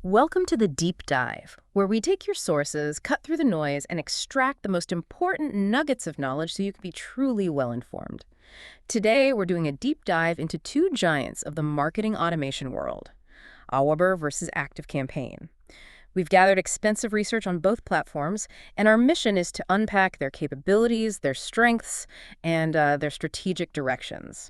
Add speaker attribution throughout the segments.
Speaker 1: Welcome to the Deep Dive, where we take your sources, cut through the noise, and extract the most important nuggets of knowledge so you can be truly well-informed. Today, we're doing a deep dive into two giants of the marketing automation world, Aweber versus ActiveCampaign. We've gathered extensive research on both platforms, and our mission is to unpack their capabilities, their strengths, and their strategic directions.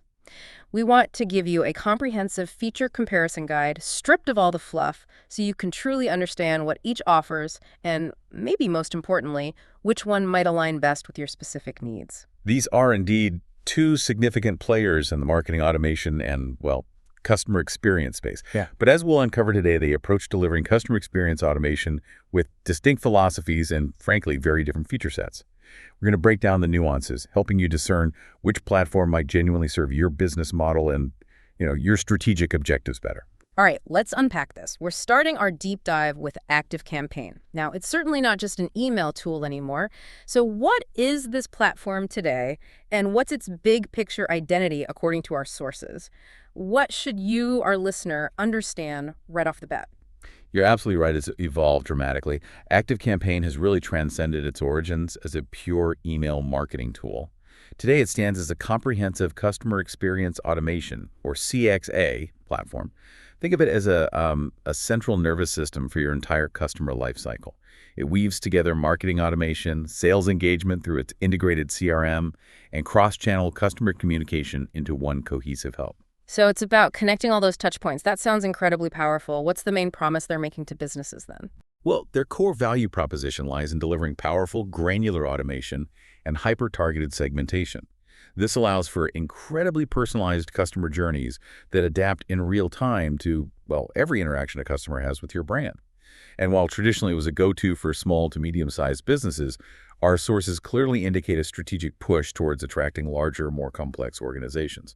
Speaker 1: We want to give you a comprehensive feature comparison guide stripped of all the fluff so you can truly understand what each offers and, maybe most importantly, which one might align best with your specific needs.
Speaker 2: These are indeed two significant players in the marketing automation and, well, customer experience space.
Speaker 3: Yeah.
Speaker 2: But as we'll uncover today, they approach delivering customer experience automation with distinct philosophies and, frankly, very different feature sets. We're going to break down the nuances, helping you discern which platform might genuinely serve your business model and, your strategic objectives better.
Speaker 1: All right, let's unpack this. We're starting our deep dive with ActiveCampaign. Now, it's certainly not just an email tool anymore. So what is this platform today, and what's its big picture identity according to our sources? What should you, our listener, understand right off the bat?
Speaker 2: You're absolutely right. It's evolved dramatically. ActiveCampaign has really transcended its origins as a pure email marketing tool. Today, it stands as a comprehensive customer experience automation, or CXA, platform. Think of it as a central nervous system for your entire customer lifecycle. It weaves together marketing automation, sales engagement through its integrated CRM, and cross-channel customer communication into one cohesive hub.
Speaker 1: So it's about connecting all those touch points. That sounds incredibly powerful. What's the main promise they're making to businesses then?
Speaker 2: Well, their core value proposition lies in delivering powerful, granular automation and hyper-targeted segmentation. This allows for incredibly personalized customer journeys that adapt in real time to, well, every interaction a customer has with your brand. And while traditionally it was a go-to for small to medium-sized businesses, our sources clearly indicate a strategic push towards attracting larger, more complex organizations.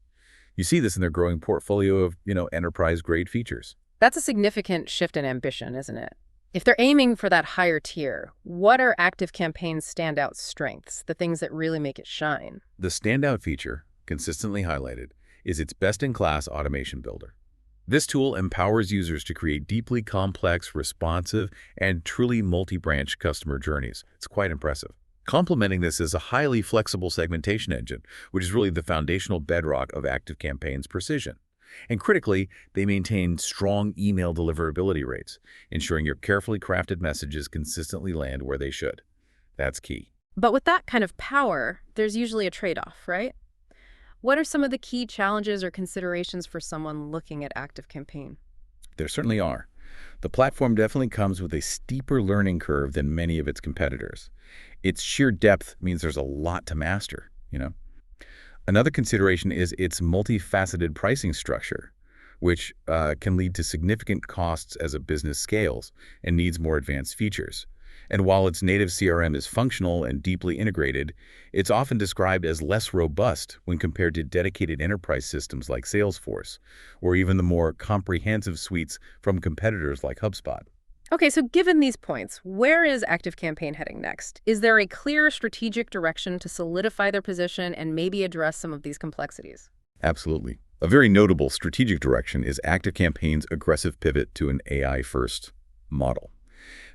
Speaker 2: You see this in their growing portfolio of, enterprise-grade features.
Speaker 1: That's a significant shift in ambition, isn't it? If they're aiming for that higher tier, what are ActiveCampaign's standout strengths, the things that really make it shine?
Speaker 2: The standout feature, consistently highlighted, is its best-in-class automation builder. This tool empowers users to create deeply complex, responsive, and truly multi-branch customer journeys. It's quite impressive. Complementing this is a highly flexible segmentation engine, which is really the foundational bedrock of ActiveCampaign's precision. And critically, they maintain strong email deliverability rates, ensuring your carefully crafted messages consistently land where they should. That's key.
Speaker 1: But with that kind of power, there's usually a trade-off, right? What are some of the key challenges or considerations for someone looking at ActiveCampaign?
Speaker 2: There certainly are. The platform definitely comes with a steeper learning curve than many of its competitors. Its sheer depth means there's a lot to master, Another consideration is its multifaceted pricing structure, which can lead to significant costs as a business scales and needs more advanced features. And while its native CRM is functional and deeply integrated, it's often described as less robust when compared to dedicated enterprise systems like Salesforce, or even the more comprehensive suites from competitors like HubSpot.
Speaker 1: Okay, so given these points, where is ActiveCampaign heading next? Is there a clear strategic direction to solidify their position and maybe address some of these complexities?
Speaker 2: Absolutely. A very notable strategic direction is ActiveCampaign's aggressive pivot to an AI-first model.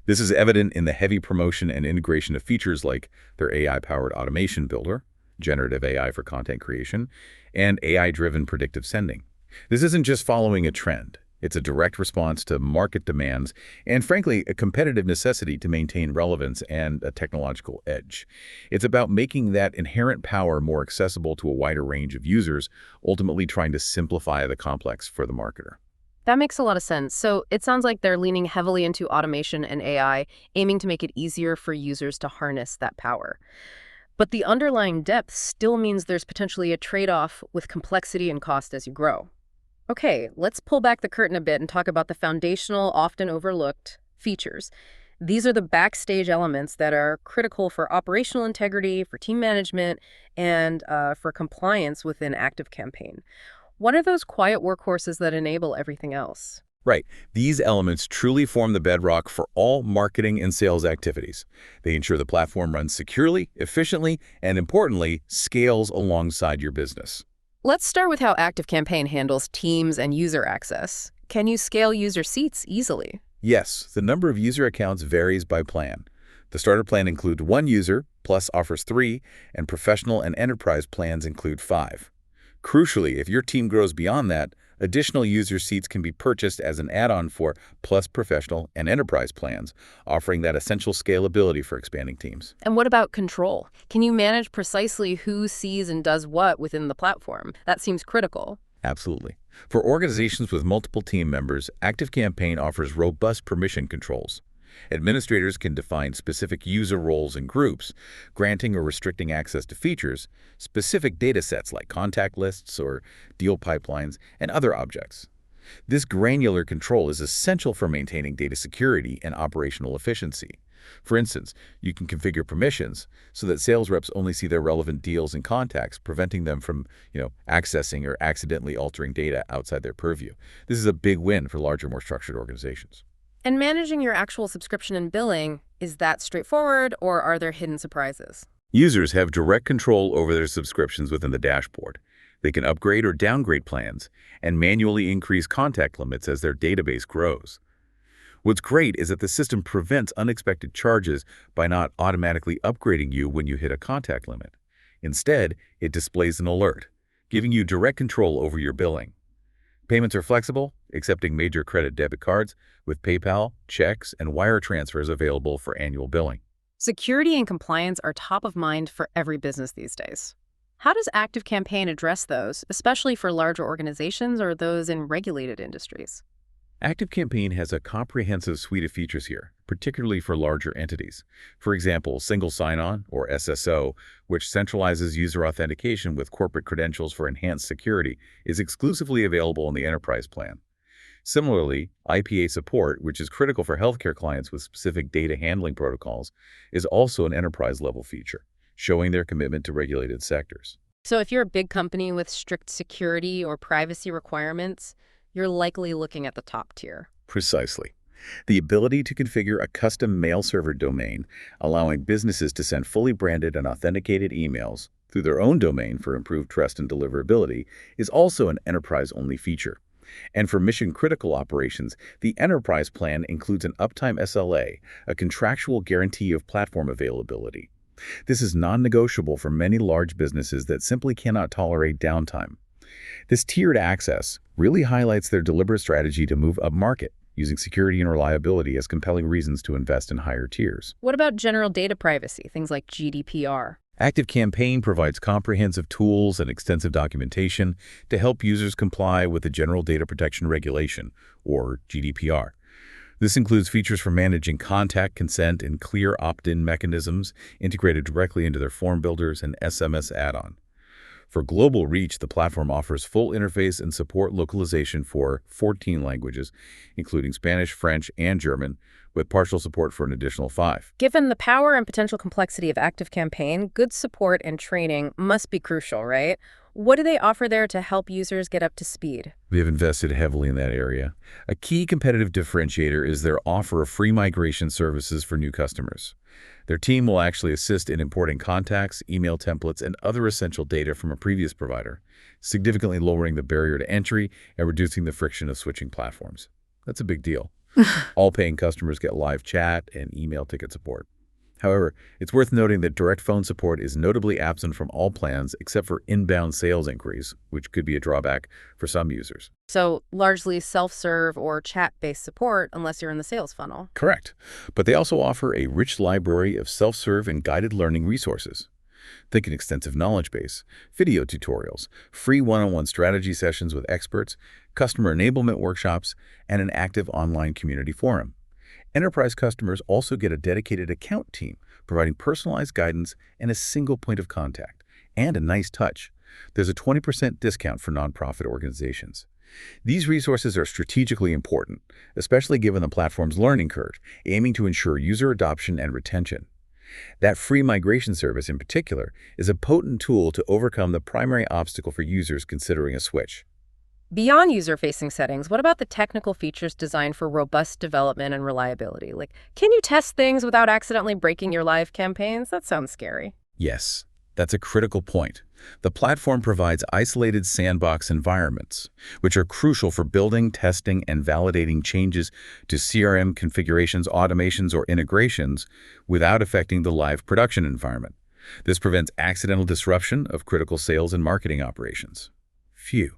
Speaker 2: This is evident in the heavy promotion and integration of features like their AI-powered automation builder, generative AI for content creation, and AI-driven predictive sending. This isn't just following a trend. It's a direct response to market demands and, frankly, a competitive necessity to maintain relevance and a technological edge. It's about making that inherent power more accessible to a wider range of users, ultimately trying to simplify the complex for the marketer.
Speaker 1: That makes a lot of sense. So it sounds like they're leaning heavily into automation and AI, aiming to make it easier for users to harness that power. But the underlying depth still means there's potentially a trade-off with complexity and cost as you grow. Okay, let's pull back the curtain a bit and talk about the foundational, often overlooked features. These are the backstage elements that are critical for operational integrity, for team management, and for compliance within ActiveCampaign. What are those quiet workhorses that enable everything else?
Speaker 2: Right. These elements truly form the bedrock for all marketing and sales activities. They ensure the platform runs securely, efficiently, and importantly, scales alongside your business.
Speaker 1: Let's start with how ActiveCampaign handles teams and user access. Can you scale user seats easily?
Speaker 2: Yes, the number of user accounts varies by plan. The starter plan includes 1 user, plus offers 3, and professional and enterprise plans include 5. Crucially, if your team grows beyond that, additional user seats can be purchased as an add-on for Plus Professional and Enterprise plans, offering that essential scalability for expanding teams.
Speaker 1: And what about control? Can you manage precisely who sees and does what within the platform? That seems critical.
Speaker 2: Absolutely. For organizations with multiple team members, ActiveCampaign offers robust permission controls. Administrators can define specific user roles and groups, granting or restricting access to features, specific data sets like contact lists or deal pipelines, and other objects. This granular control is essential for maintaining data security and operational efficiency. For instance, you can configure permissions so that sales reps only see their relevant deals and contacts, preventing them from, accessing or accidentally altering data outside their purview. This is a big win for larger, more structured organizations.
Speaker 1: And managing your actual subscription and billing, is that straightforward, or are there hidden surprises?
Speaker 2: Users have direct control over their subscriptions within the dashboard. They can upgrade or downgrade plans and manually increase contact limits as their database grows. What's great is that the system prevents unexpected charges by not automatically upgrading you when you hit a contact limit. Instead, it displays an alert, giving you direct control over your billing. Payments are flexible, accepting major credit debit cards, with PayPal, checks, and wire transfers available for annual billing.
Speaker 1: Security and compliance are top of mind for every business these days. How does ActiveCampaign address those, especially for larger organizations or those in regulated industries?
Speaker 2: ActiveCampaign has a comprehensive suite of features here, particularly for larger entities. For example, Single Sign-On, or SSO, which centralizes user authentication with corporate credentials for enhanced security, is exclusively available in the Enterprise plan. Similarly, IPA support, which is critical for healthcare clients with specific data handling protocols, is also an enterprise-level feature, showing their commitment to regulated sectors.
Speaker 1: So if you're a big company with strict security or privacy requirements, you're likely looking at the top tier.
Speaker 2: Precisely. The ability to configure a custom mail server domain, allowing businesses to send fully branded and authenticated emails through their own domain for improved trust and deliverability, is also an enterprise-only feature. And for mission-critical operations, the Enterprise plan includes an uptime SLA, a contractual guarantee of platform availability. This is non-negotiable for many large businesses that simply cannot tolerate downtime. This tiered access really highlights their deliberate strategy to move upmarket, using security and reliability as compelling reasons to invest in higher tiers.
Speaker 1: What about general data privacy, things like GDPR?
Speaker 2: ActiveCampaign provides comprehensive tools and extensive documentation to help users comply with the General Data Protection Regulation, or GDPR. This includes features for managing contact consent and clear opt-in mechanisms integrated directly into their form builders and SMS add-on. For global reach, the platform offers full interface and support localization for 14 languages, including Spanish, French, and German, with partial support for an additional 5.
Speaker 1: Given the power and potential complexity of ActiveCampaign, good support and training must be crucial, right? What do they offer there to help users get up to speed?
Speaker 2: We have invested heavily in that area. A key competitive differentiator is their offer of free migration services for new customers. Their team will actually assist in importing contacts, email templates, and other essential data from a previous provider, significantly lowering the barrier to entry and reducing the friction of switching platforms. That's a big deal. All paying customers get live chat and email ticket support. However, it's worth noting that direct phone support is notably absent from all plans except for inbound sales inquiries, which could be a drawback for some users.
Speaker 1: So largely self-serve or chat-based support unless you're in the sales funnel.
Speaker 2: Correct. But they also offer a rich library of self-serve and guided learning resources. Think an extensive knowledge base, video tutorials, free one-on-one strategy sessions with experts, customer enablement workshops, and an active online community forum. Enterprise customers also get a dedicated account team, providing personalized guidance and a single point of contact. And a nice touch, there's a 20% discount for nonprofit organizations. These resources are strategically important, especially given the platform's learning curve, aiming to ensure user adoption and retention. That free migration service in particular is a potent tool to overcome the primary obstacle for users considering a switch.
Speaker 1: Beyond user-facing settings, what about the technical features designed for robust development and reliability? Like, can you test things without accidentally breaking your live campaigns? That sounds scary.
Speaker 2: Yes, That's a critical point. The platform provides isolated sandbox environments, which are crucial for building, testing, and validating changes to CRM configurations, automations, or integrations without affecting the live production environment. This prevents accidental disruption of critical sales and marketing operations. Phew.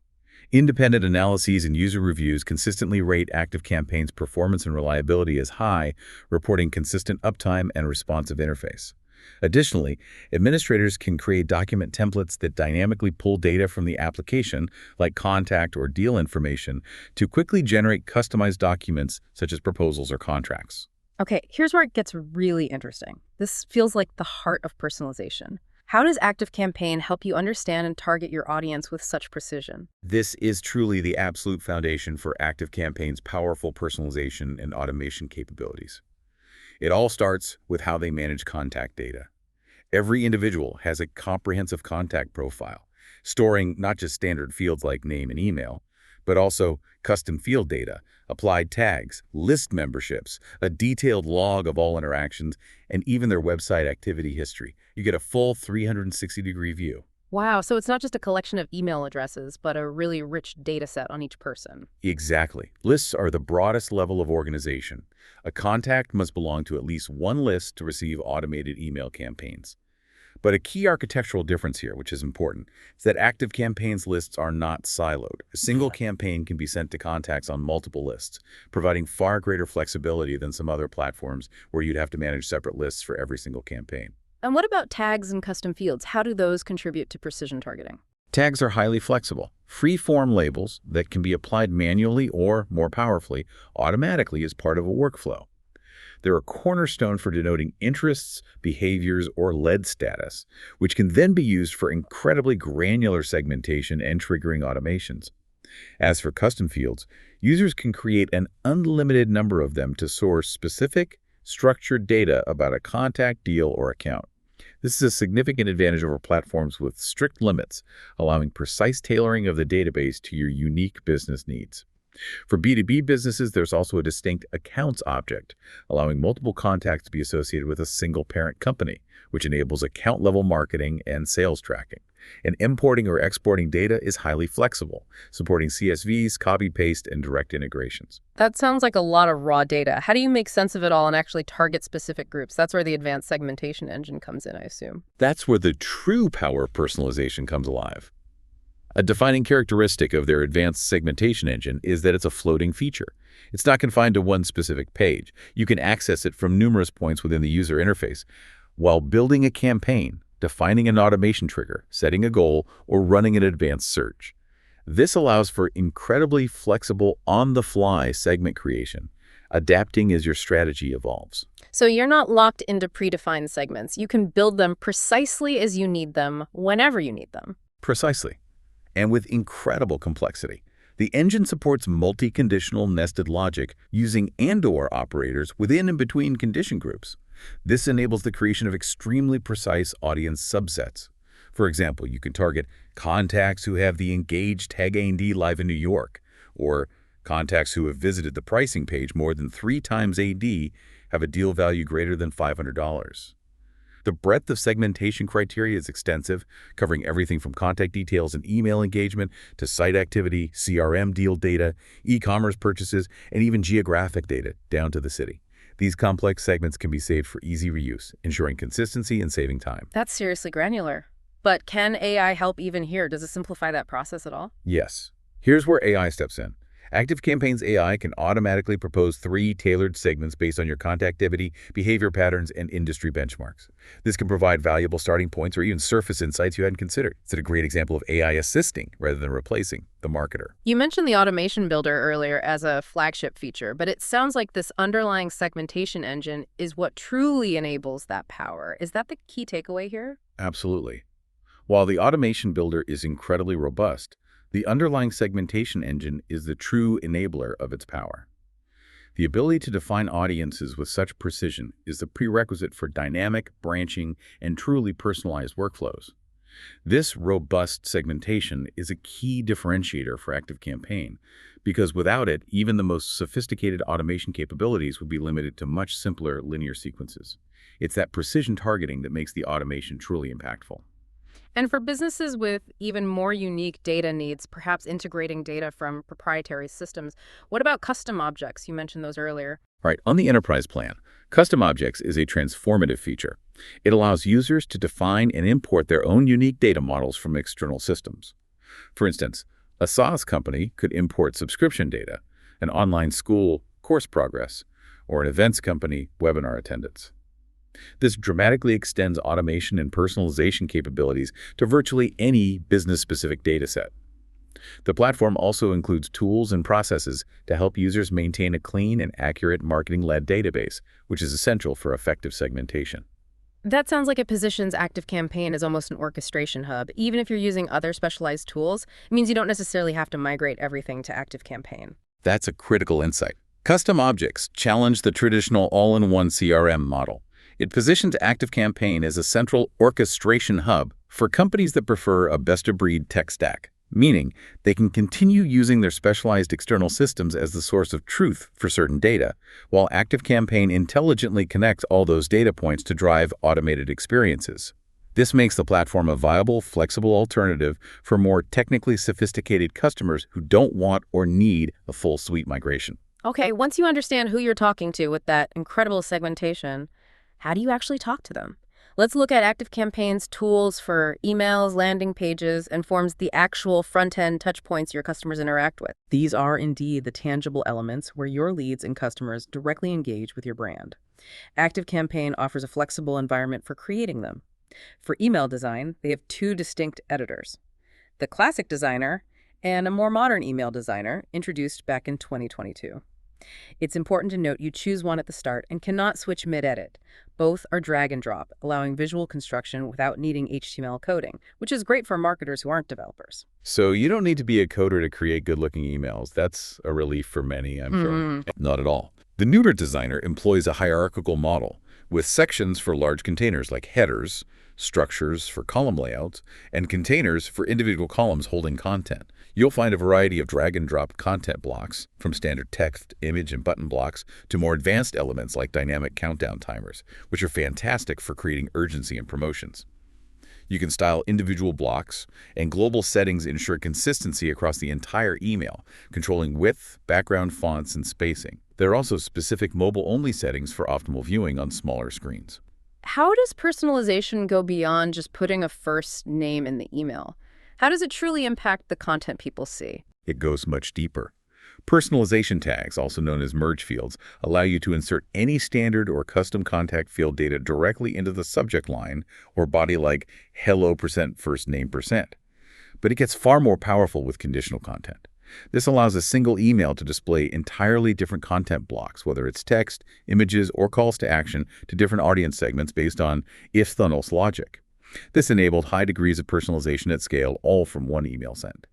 Speaker 2: Independent analyses and user reviews consistently rate ActiveCampaign's performance and reliability as high, reporting consistent uptime and responsive interface. Additionally, administrators can create document templates that dynamically pull data from the application, like contact or deal information, to quickly generate customized documents such as proposals or contracts.
Speaker 1: Okay, here's where it gets really interesting. This feels like the heart of personalization. How does ActiveCampaign help you understand and target your audience with such precision?
Speaker 2: This is truly the absolute foundation for ActiveCampaign's powerful personalization and automation capabilities. It all starts with how they manage contact data. Every individual has a comprehensive contact profile, storing not just standard fields like name and email, but also custom field data, applied tags, list memberships, a detailed log of all interactions, and even their website activity history. You get a full 360-degree view.
Speaker 1: Wow, so it's not just a collection of email addresses, but a really rich data set on each person.
Speaker 2: Exactly. Lists are the broadest level of organization. A contact must belong to at least one list to receive automated email campaigns. But a key architectural difference here, which is important, is that ActiveCampaign's lists are not siloed. A single campaign can be sent to contacts on multiple lists, providing far greater flexibility than some other platforms where you'd have to manage separate lists for every single campaign.
Speaker 1: And what about tags and custom fields? How do those contribute to precision targeting?
Speaker 2: Tags are highly flexible, free-form labels that can be applied manually or, more powerfully, automatically as part of a workflow. They're a cornerstone for denoting interests, behaviors, or lead status, which can then be used for incredibly granular segmentation and triggering automations. As for custom fields, users can create an unlimited number of them to source specific, structured data about a contact, deal, or account. This is a significant advantage over platforms with strict limits, allowing precise tailoring of the database to your unique business needs. For B2B businesses, there's also a distinct accounts object, allowing multiple contacts to be associated with a single parent company, which enables account-level marketing and sales tracking. And importing or exporting data is highly flexible, supporting CSVs, copy-paste, and direct integrations.
Speaker 1: That sounds like a lot of raw data. How do you make sense of it all and actually target specific groups? That's where the advanced segmentation engine comes in, I assume.
Speaker 2: That's where the true power of personalization comes alive. A defining characteristic of their advanced segmentation engine is that it's a floating feature. It's not confined to one specific page. You can access it from numerous points within the user interface. While building a campaign, defining an automation trigger, setting a goal, or running an advanced search. This allows for incredibly flexible, on-the-fly segment creation, adapting as your strategy evolves.
Speaker 1: So you're not locked into predefined segments. You can build them precisely as you need them, whenever you need them.
Speaker 2: Precisely. And with incredible complexity. The engine supports multi-conditional nested logic using and/or operators within and between condition groups. This enables the creation of extremely precise audience subsets. For example, you can target contacts who have the engaged tag A&D live in New York, or contacts who have visited the pricing page more than 3 times AD have a deal value greater than $500. The breadth of segmentation criteria is extensive, covering everything from contact details and email engagement to site activity, CRM deal data, e-commerce purchases, and even geographic data down to the city. These complex segments can be saved for easy reuse, ensuring consistency and saving time.
Speaker 1: That's seriously granular. But can AI help even here? Does it simplify that process at all?
Speaker 2: Yes. Here's where AI steps in. ActiveCampaign's AI can automatically propose 3 tailored segments based on your contact activity, behavior patterns, and industry benchmarks. This can provide valuable starting points or even surface insights you hadn't considered. It's a great example of AI assisting rather than replacing the marketer.
Speaker 1: You mentioned the automation builder earlier as a flagship feature, but it sounds like this underlying segmentation engine is what truly enables that power. Is that the key takeaway here?
Speaker 2: Absolutely. While the automation builder is incredibly robust, the underlying segmentation engine is the true enabler of its power. The ability to define audiences with such precision is the prerequisite for dynamic, branching, and truly personalized workflows. This robust segmentation is a key differentiator for ActiveCampaign, because without it, even the most sophisticated automation capabilities would be limited to much simpler linear sequences. It's that precision targeting that makes the automation truly impactful.
Speaker 1: And for businesses with even more unique data needs, perhaps integrating data from proprietary systems, what about custom objects? You mentioned those earlier.
Speaker 2: All right, on the enterprise plan, custom objects is a transformative feature. It allows users to define and import their own unique data models from external systems. For instance, a SaaS company could import subscription data, an online school course progress, or an events company webinar attendance. This dramatically extends automation and personalization capabilities to virtually any business-specific dataset. The platform also includes tools and processes to help users maintain a clean and accurate marketing-led database, which is essential for effective segmentation.
Speaker 1: That sounds like it positions ActiveCampaign as almost an orchestration hub. Even if you're using other specialized tools, it means you don't necessarily have to migrate everything to ActiveCampaign.
Speaker 2: That's a critical insight. Custom objects challenge the traditional all-in-one CRM model. It positions ActiveCampaign as a central orchestration hub for companies that prefer a best-of-breed tech stack, meaning they can continue using their specialized external systems as the source of truth for certain data, while ActiveCampaign intelligently connects all those data points to drive automated experiences. This makes the platform a viable, flexible alternative for more technically sophisticated customers who don't want or need a full suite migration.
Speaker 1: Okay, once you understand who you're talking to with that incredible segmentation, how do you actually talk to them? Let's look at ActiveCampaign's tools for emails, landing pages, and forms, the actual front-end touchpoints your customers interact with.
Speaker 3: These are indeed the tangible elements where your leads and customers directly engage with your brand. ActiveCampaign offers a flexible environment for creating them. For email design, they have two distinct editors: the Classic Designer and a more modern email designer introduced back in 2022. It's important to note you choose one at the start and cannot switch mid-edit. Both are drag and drop, allowing visual construction without needing HTML coding, which is great for marketers who aren't developers.
Speaker 2: So you don't need to be a coder to create good-looking emails. That's a relief for many, I'm sure. Not at all. The neuter designer employs a hierarchical model with sections for large containers like headers, structures for column layouts, and containers for individual columns holding content. You'll find a variety of drag-and-drop content blocks, from standard text, image, and button blocks to more advanced elements like dynamic countdown timers, which are fantastic for creating urgency and promotions. You can style individual blocks, and global settings ensure consistency across the entire email, controlling width, background fonts, and spacing. There are also specific mobile-only settings for optimal viewing on smaller screens.
Speaker 1: How does personalization go beyond just putting a first name in the email? How does it truly impact the content people see?
Speaker 2: It goes much deeper. Personalization tags, also known as merge fields, allow you to insert any standard or custom contact field data directly into the subject line or body like hello% first name%. But it gets far more powerful with conditional content. This allows a single email to display entirely different content blocks, whether it's text, images, or calls to action to different audience segments based on if-then-else logic. This enabled high degrees of personalization at scale, all from one email send.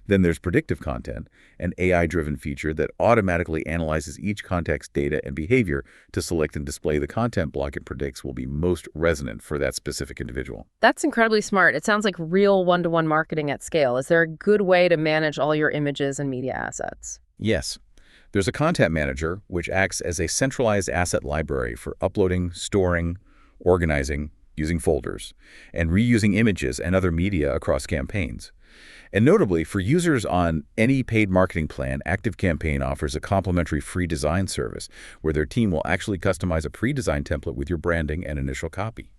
Speaker 2: Then there's predictive content, an AI-driven feature that automatically analyzes each contact's data and behavior to select and display the content block it predicts will be most resonant for that specific individual.
Speaker 1: That's incredibly smart. It sounds like real one-to-one marketing at scale. Is there a good way to manage all your images and media assets?
Speaker 2: Yes. There's a content manager, which acts as a centralized asset library for uploading, storing, organizing, using folders, and reusing images and other media across campaigns. And notably, for users on any paid marketing plan, ActiveCampaign offers a complimentary free design service where their team will actually customize a pre-designed template with your branding and initial copy.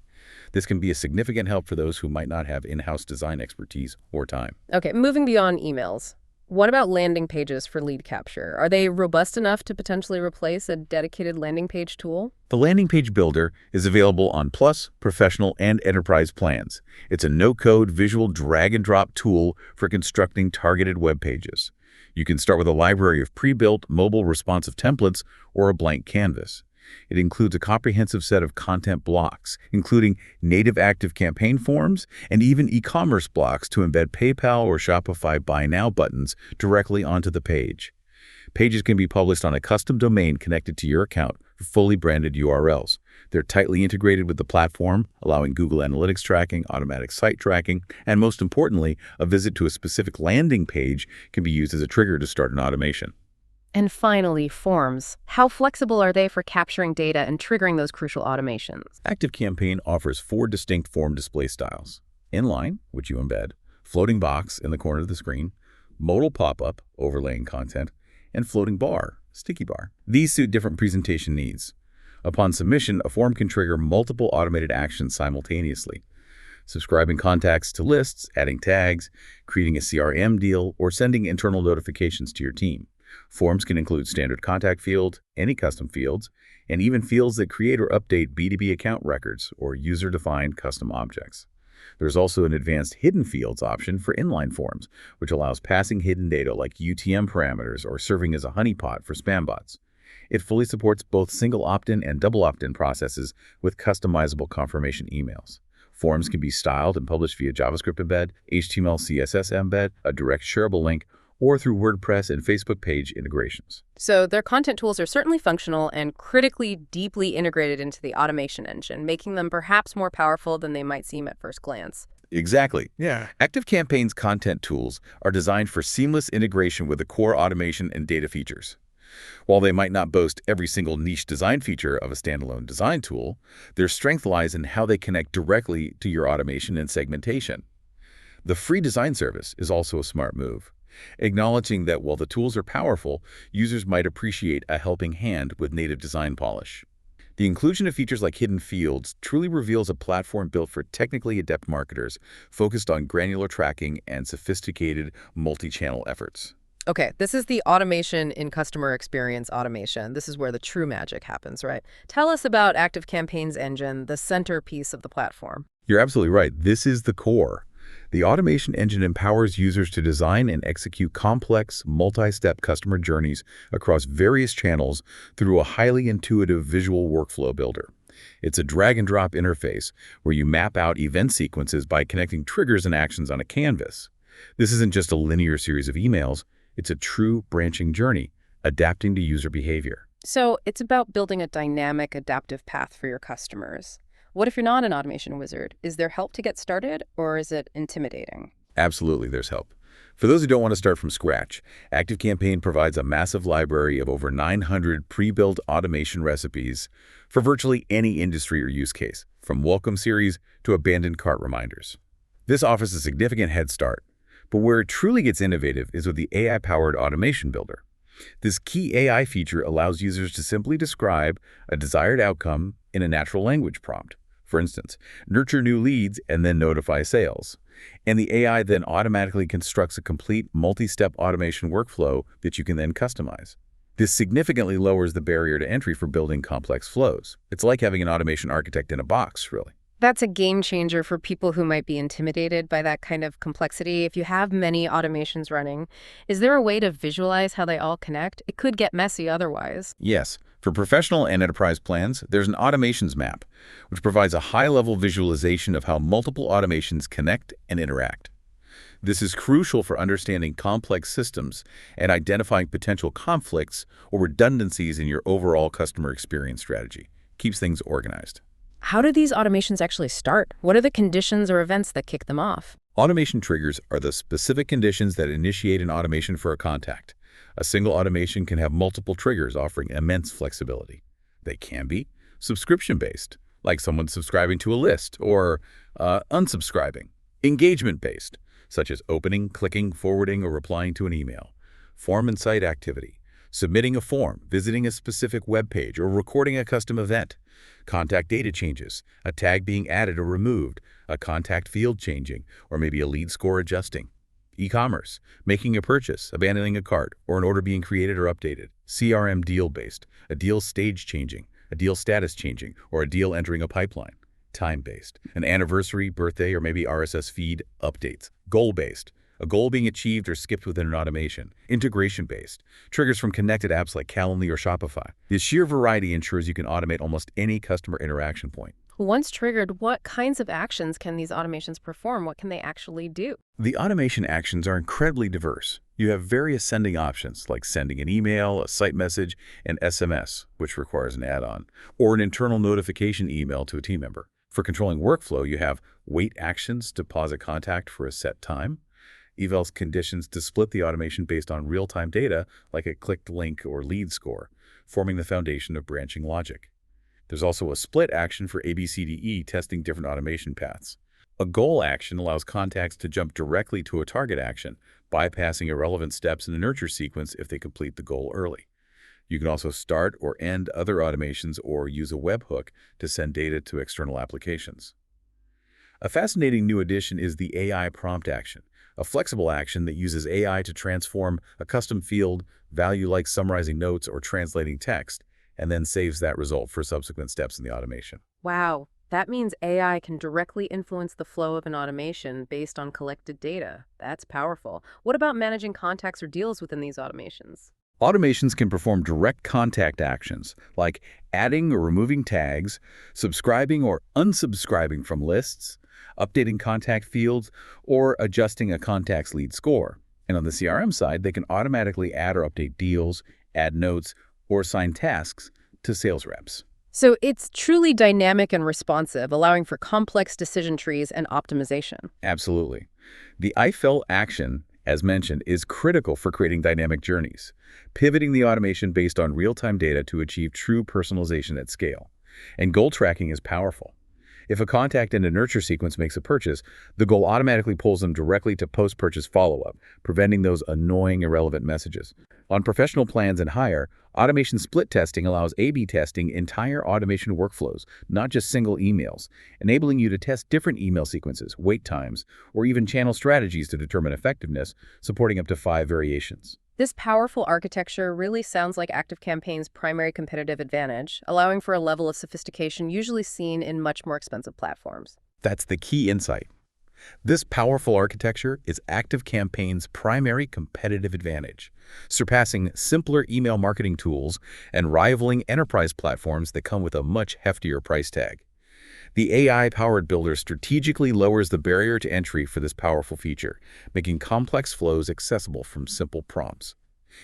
Speaker 2: This can be a significant help for those who might not have in-house design expertise or time.
Speaker 1: Okay, moving beyond emails. What about landing pages for lead capture? Are they robust enough to potentially replace a dedicated landing page tool?
Speaker 2: The Landing Page Builder is available on Plus, Professional, and Enterprise plans. It's a no-code visual drag-and-drop tool for constructing targeted web pages. You can start with a library of pre-built mobile responsive templates or a blank canvas. It includes a comprehensive set of content blocks, including native ActiveCampaign forms and even e-commerce blocks to embed PayPal or Shopify Buy Now buttons directly onto the page. Pages can be published on a custom domain connected to your account for fully branded URLs. They're tightly integrated with the platform, allowing Google Analytics tracking, automatic site tracking, and most importantly, a visit to a specific landing page can be used as a trigger to start an automation.
Speaker 1: And finally, forms. How flexible are they for capturing data and triggering those crucial automations?
Speaker 2: ActiveCampaign offers 4 distinct form display styles: inline, which you embed, floating box in the corner of the screen, modal pop-up, overlaying content, and floating bar, sticky bar. These suit different presentation needs. Upon submission, a form can trigger multiple automated actions simultaneously. Subscribing contacts to lists, adding tags, creating a CRM deal, or sending internal notifications to your team. Forms can include standard contact field, any custom fields, and even fields that create or update B2B account records or user-defined custom objects. There's also an advanced hidden fields option for inline forms, which allows passing hidden data like UTM parameters or serving as a honeypot for spam bots. It fully supports both single opt-in and double opt-in processes with customizable confirmation emails. Forms can be styled and published via JavaScript embed, HTML, CSS embed, a direct shareable link, or through WordPress and Facebook page integrations.
Speaker 1: So their content tools are certainly functional and critically deeply integrated into the automation engine, making them perhaps more powerful than they might seem at first glance.
Speaker 2: Exactly.
Speaker 4: Yeah.
Speaker 2: ActiveCampaign's content tools are designed for seamless integration with the core automation and data features. While they might not boast every single niche design feature of a standalone design tool, their strength lies in how they connect directly to your automation and segmentation. The free design service is also a smart move, acknowledging that while the tools are powerful, users might appreciate a helping hand with native design polish. The inclusion of features like hidden fields truly reveals a platform built for technically adept marketers focused on granular tracking and sophisticated multi-channel efforts.
Speaker 1: Okay, this is the automation in customer experience automation. This is where the true magic happens, right? Tell us about ActiveCampaign's engine, the centerpiece of the platform.
Speaker 2: You're absolutely right. This is the core. The automation engine empowers users to design and execute complex, multi-step customer journeys across various channels through a highly intuitive visual workflow builder. It's a drag-and-drop interface where you map out event sequences by connecting triggers and actions on a canvas. This isn't just a linear series of emails. It's a true branching journey, adapting to user behavior.
Speaker 1: So it's about building a dynamic, adaptive path for your customers. What if you're not an automation wizard? Is there help to get started, or is it intimidating?
Speaker 2: Absolutely, there's help. For those who don't want to start from scratch, ActiveCampaign provides a massive library of over 900 pre-built automation recipes for virtually any industry or use case, from welcome series to abandoned cart reminders. This offers a significant head start. But where it truly gets innovative is with the AI-powered automation builder. This key AI feature allows users to simply describe a desired outcome in a natural language prompt. For instance, nurture new leads and then notify sales. And the AI then automatically constructs a complete multi-step automation workflow that you can then customize. This significantly lowers the barrier to entry for building complex flows. It's like having an automation architect in a box, really.
Speaker 1: That's a game changer for people who might be intimidated by that kind of complexity. If you have many automations running, is there a way to visualize how they all connect? It could get messy otherwise.
Speaker 2: Yes. For professional and enterprise plans, there's an automations map, which provides a high-level visualization of how multiple automations connect and interact. This is crucial for understanding complex systems and identifying potential conflicts or redundancies in your overall customer experience strategy. Keeps things organized.
Speaker 1: How do these automations actually start? What are the conditions or events that kick them off?
Speaker 2: Automation triggers are the specific conditions that initiate an automation for a contact. A single automation can have multiple triggers offering immense flexibility. They can be subscription-based, like someone subscribing to a list, or unsubscribing. Engagement-based, such as opening, clicking, forwarding, or replying to an email. Form and site activity, submitting a form, visiting a specific web page, or recording a custom event. Contact data changes, a tag being added or removed, a contact field changing, or maybe a lead score adjusting. E-commerce, making a purchase, abandoning a cart, or an order being created or updated. CRM deal-based, a deal stage changing, a deal status changing, or a deal entering a pipeline. Time-based, an anniversary, birthday, or maybe RSS feed updates. Goal-based, a goal being achieved or skipped within an automation. Integration-based, triggers from connected apps like Calendly or Shopify. This sheer variety ensures you can automate almost any customer interaction point.
Speaker 1: Once triggered, what kinds of actions can these automations perform? What can they actually do?
Speaker 2: The automation actions are incredibly diverse. You have various sending options like sending an email, a site message, an SMS, which requires an add-on, or an internal notification email to a team member. For controlling workflow, you have wait actions to pause a contact for a set time, evals conditions to split the automation based on real-time data like a clicked link or lead score, forming the foundation of branching logic. There's also a split action for ABCDE testing different automation paths. A goal action allows contacts to jump directly to a target action, bypassing irrelevant steps in the nurture sequence if they complete the goal early. You can also start or end other automations or use a webhook to send data to external applications. A fascinating new addition is the AI prompt action, a flexible action that uses AI to transform a custom field value like summarizing notes or translating text, and then saves that result for subsequent steps in the automation.
Speaker 3: Wow, that means AI can directly influence the flow of an automation based on collected data. That's powerful. What about managing contacts or deals within these automations?
Speaker 2: Automations can perform direct contact actions, like adding or removing tags, subscribing or unsubscribing from lists, updating contact fields, or adjusting a contact's lead score. And on the CRM side, they can automatically add or update deals, add notes, or assign tasks to sales reps.
Speaker 1: So it's truly dynamic and responsive, allowing for complex decision trees and optimization.
Speaker 2: Absolutely. The IFL action, as mentioned, is critical for creating dynamic journeys, pivoting the automation based on real-time data to achieve true personalization at scale. And goal tracking is powerful. If a contact in a nurture sequence makes a purchase, the goal automatically pulls them directly to post-purchase follow-up, preventing those annoying, irrelevant messages. On professional plans and higher, automation split testing allows A/B testing entire automation workflows, not just single emails, enabling you to test different email sequences, wait times, or even channel strategies to determine effectiveness, supporting up to 5 variations.
Speaker 1: This powerful architecture really sounds like ActiveCampaign's primary competitive advantage, allowing for a level of sophistication usually seen in much more expensive platforms.
Speaker 2: That's the key insight. This powerful architecture is ActiveCampaign's primary competitive advantage, surpassing simpler email marketing tools and rivaling enterprise platforms that come with a much heftier price tag. The AI-powered builder strategically lowers the barrier to entry for this powerful feature, making complex flows accessible from simple prompts.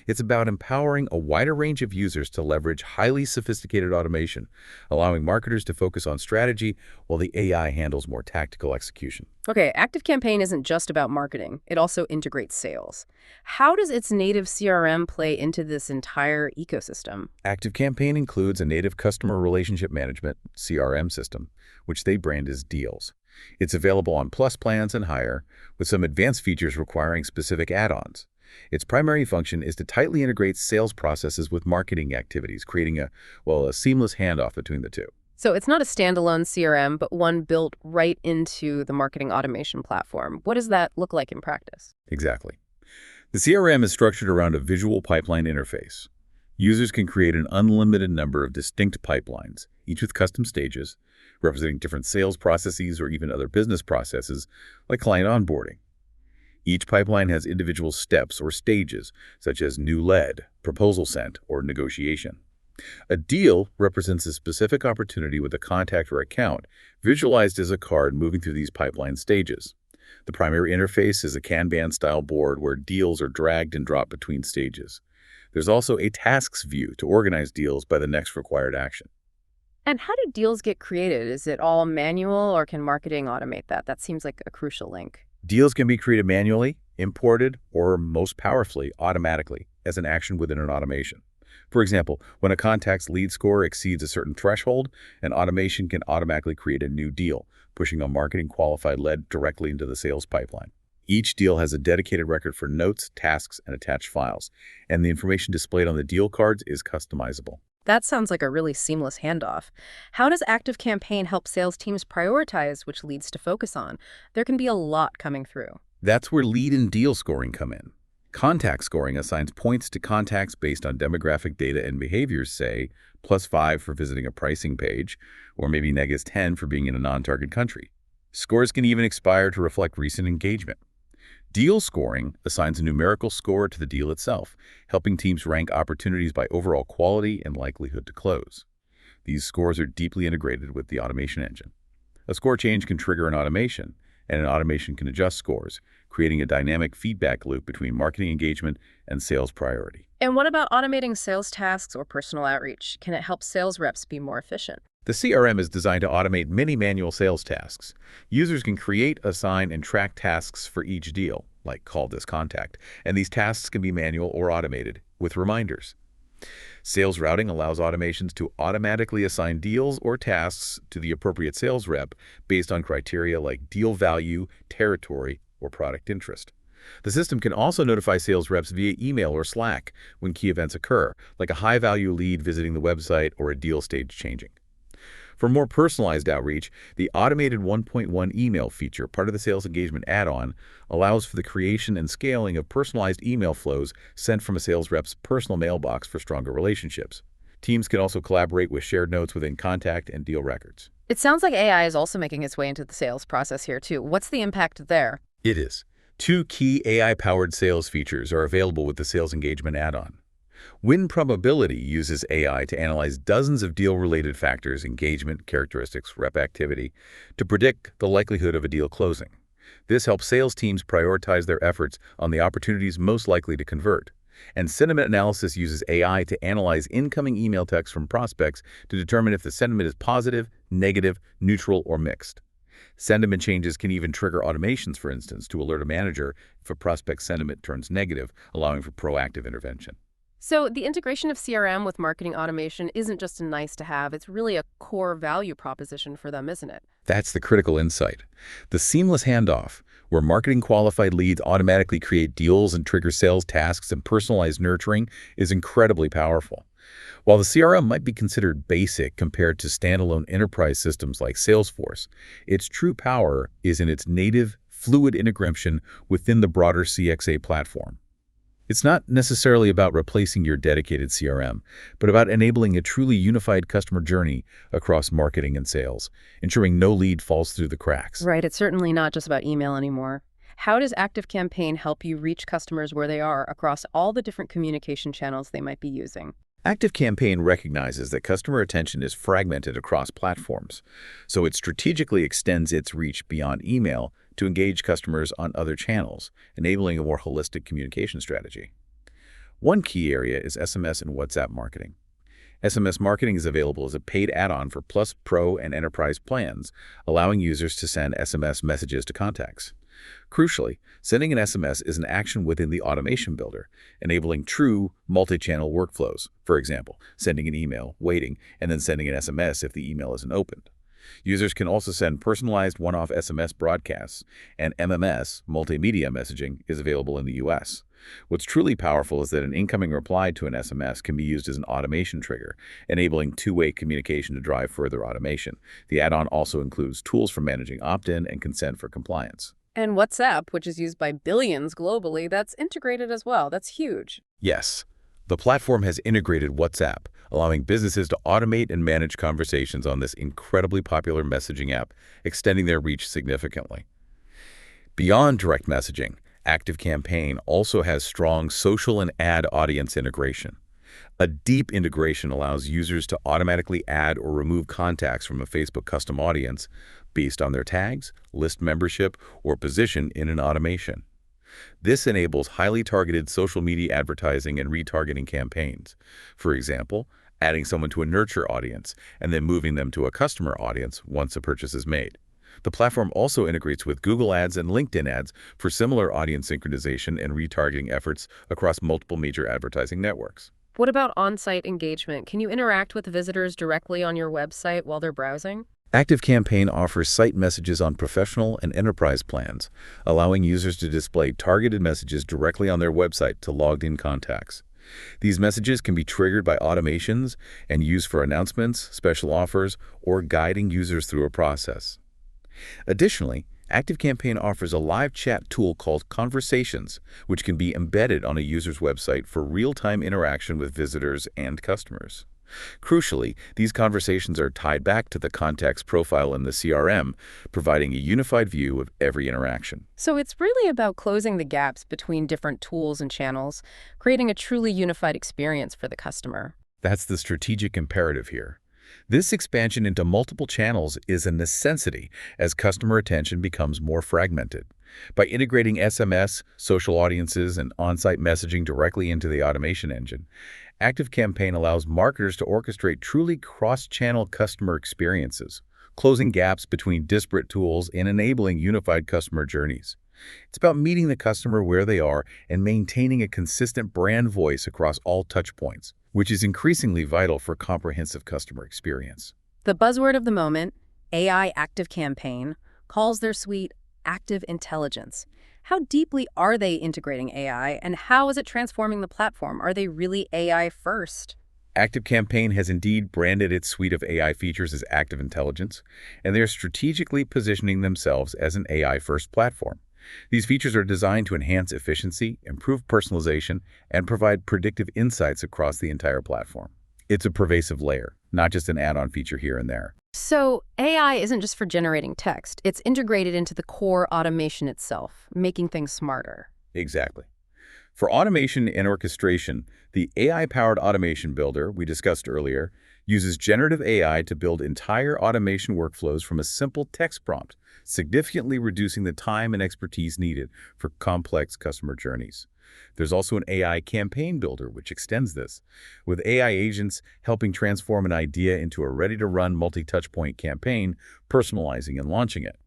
Speaker 2: It's about empowering a wider range of users to leverage highly sophisticated automation, allowing marketers to focus on strategy while the AI handles more tactical execution.
Speaker 1: Okay, ActiveCampaign isn't just about marketing. It also integrates sales. How does its native CRM play into this entire ecosystem?
Speaker 2: ActiveCampaign includes a native customer relationship management (CRM) system, which they brand as Deals. It's available on Plus plans and higher, with some advanced features requiring specific add-ons. Its primary function is to tightly integrate sales processes with marketing activities, creating a seamless handoff between the two.
Speaker 1: So it's not a standalone CRM, but one built right into the marketing automation platform. What does that look like in practice?
Speaker 2: Exactly. The CRM is structured around a visual pipeline interface. Users can create an unlimited number of distinct pipelines, each with custom stages, representing different sales processes or even other business processes, like client onboarding. Each pipeline has individual steps or stages, such as new lead, proposal sent, or negotiation. A deal represents a specific opportunity with a contact or account, visualized as a card moving through these pipeline stages. The primary interface is a Kanban-style board where deals are dragged and dropped between stages. There's also a tasks view to organize deals by the next required action.
Speaker 1: And how do deals get created? Is it all manual or can marketing automate that? That seems like a crucial link.
Speaker 2: Deals can be created manually, imported, or most powerfully, automatically, as an action within an automation. For example, when a contact's lead score exceeds a certain threshold, an automation can automatically create a new deal, pushing a marketing qualified lead directly into the sales pipeline. Each deal has a dedicated record for notes, tasks, and attached files, and the information displayed on the deal cards is customizable.
Speaker 1: That sounds like a really seamless handoff. How does ActiveCampaign help sales teams prioritize which leads to focus on? There can be a lot coming through.
Speaker 2: That's where lead and deal scoring come in. Contact scoring assigns points to contacts based on demographic data and behaviors, say, +5 for visiting a pricing page, or maybe -10 for being in a non-target country. Scores can even expire to reflect recent engagement. Deal scoring assigns a numerical score to the deal itself, helping teams rank opportunities by overall quality and likelihood to close. These scores are deeply integrated with the automation engine. A score change can trigger an automation, and an automation can adjust scores, creating a dynamic feedback loop between marketing engagement and sales priority.
Speaker 1: And what about automating sales tasks or personal outreach? Can it help sales reps be more efficient?
Speaker 2: The CRM is designed to automate many manual sales tasks. Users can create, assign, and track tasks for each deal, like call this contact, and these tasks can be manual or automated with reminders. Sales routing allows automations to automatically assign deals or tasks to the appropriate sales rep based on criteria like deal value, territory, or product interest. The system can also notify sales reps via email or Slack when key events occur, like a high-value lead visiting the website or a deal stage changing. For more personalized outreach, the automated 1.1 email feature, part of the sales engagement add-on, allows for the creation and scaling of personalized email flows sent from a sales rep's personal mailbox for stronger relationships. Teams can also collaborate with shared notes within contact and deal records.
Speaker 1: It sounds like AI is also making its way into the sales process here, too. What's the impact there?
Speaker 2: It is. Two key AI-powered sales features are available with the sales engagement add-on. Win Probability uses AI to analyze dozens of deal-related factors, engagement, characteristics, rep activity, to predict the likelihood of a deal closing. This helps sales teams prioritize their efforts on the opportunities most likely to convert. And Sentiment Analysis uses AI to analyze incoming email texts from prospects to determine if the sentiment is positive, negative, neutral, or mixed. Sentiment changes can even trigger automations, for instance, to alert a manager if a prospect's sentiment turns negative, allowing for proactive intervention.
Speaker 1: So the integration of CRM with marketing automation isn't just a nice to have, it's really a core value proposition for them, isn't it?
Speaker 2: That's the critical insight. The seamless handoff, where marketing qualified leads automatically create deals and trigger sales tasks and personalized nurturing, is incredibly powerful. While the CRM might be considered basic compared to standalone enterprise systems like Salesforce, its true power is in its native, fluid integration within the broader CXA platform. It's not necessarily about replacing your dedicated CRM, but about enabling a truly unified customer journey across marketing and sales, ensuring no lead falls through the cracks.
Speaker 1: Right, it's certainly not just about email anymore. How does ActiveCampaign help you reach customers where they are across all the different communication channels they might be using?
Speaker 2: ActiveCampaign recognizes that customer attention is fragmented across platforms, so it strategically extends its reach beyond email to engage customers on other channels, enabling a more holistic communication strategy. One key area is SMS and WhatsApp marketing. SMS marketing is available as a paid add-on for Plus, Pro, and Enterprise plans, allowing users to send SMS messages to contacts. Crucially, sending an SMS is an action within the automation builder, enabling true multi-channel workflows. For example, sending an email, waiting, and then sending an SMS if the email isn't opened. Users can also send personalized one-off SMS broadcasts, and MMS, multimedia messaging, is available in the US. What's truly powerful is that an incoming reply to an SMS can be used as an automation trigger, enabling two-way communication to drive further automation. The add-on also includes tools for managing opt-in and consent for compliance.
Speaker 1: And WhatsApp, which is used by billions globally, that's integrated as well. That's huge.
Speaker 2: Yes, the platform has integrated WhatsApp, allowing businesses to automate and manage conversations on this incredibly popular messaging app, extending their reach significantly. Beyond direct messaging, ActiveCampaign also has strong social and ad audience integration. A deep integration allows users to automatically add or remove contacts from a Facebook custom audience based on their tags, list membership, or position in an automation. This enables highly targeted social media advertising and retargeting campaigns. For example, adding someone to a nurture audience and then moving them to a customer audience once a purchase is made. The platform also integrates with Google Ads and LinkedIn Ads for similar audience synchronization and retargeting efforts across multiple major advertising networks.
Speaker 1: What about on-site engagement? Can you interact with visitors directly on your website while they're browsing?
Speaker 2: ActiveCampaign offers site messages on professional and enterprise plans, allowing users to display targeted messages directly on their website to logged-in contacts. These messages can be triggered by automations and used for announcements, special offers, or guiding users through a process. Additionally, ActiveCampaign offers a live chat tool called Conversations, which can be embedded on a user's website for real-time interaction with visitors and customers. Crucially, these conversations are tied back to the contact's profile in the CRM, providing a unified view of every interaction.
Speaker 1: So it's really about closing the gaps between different tools and channels, creating a truly unified experience for the customer.
Speaker 2: That's the strategic imperative here. This expansion into multiple channels is a necessity as customer attention becomes more fragmented. By integrating SMS, social audiences, and on-site messaging directly into the automation engine, ActiveCampaign allows marketers to orchestrate truly cross-channel customer experiences, closing gaps between disparate tools and enabling unified customer journeys. It's about meeting the customer where they are and maintaining a consistent brand voice across all touchpoints, which is increasingly vital for comprehensive customer experience.
Speaker 1: The buzzword of the moment, AI ActiveCampaign, calls their suite Active Intelligence. How deeply are they integrating AI, and how is it transforming the platform? Are they really AI first?
Speaker 2: ActiveCampaign has indeed branded its suite of AI features as Active Intelligence, and they're strategically positioning themselves as an AI-first platform. These features are designed to enhance efficiency, improve personalization, and provide predictive insights across the entire platform. It's a pervasive layer, not just an add-on feature here and there.
Speaker 1: So AI isn't just for generating text. It's integrated into the core automation itself, making things smarter.
Speaker 2: Exactly. For automation and orchestration, the AI-powered automation builder we discussed earlier uses generative AI to build entire automation workflows from a simple text prompt, significantly reducing the time and expertise needed for complex customer journeys. There's also an AI campaign builder, which extends this, with AI agents helping transform an idea into a ready-to-run multi-touchpoint campaign, personalizing and launching it.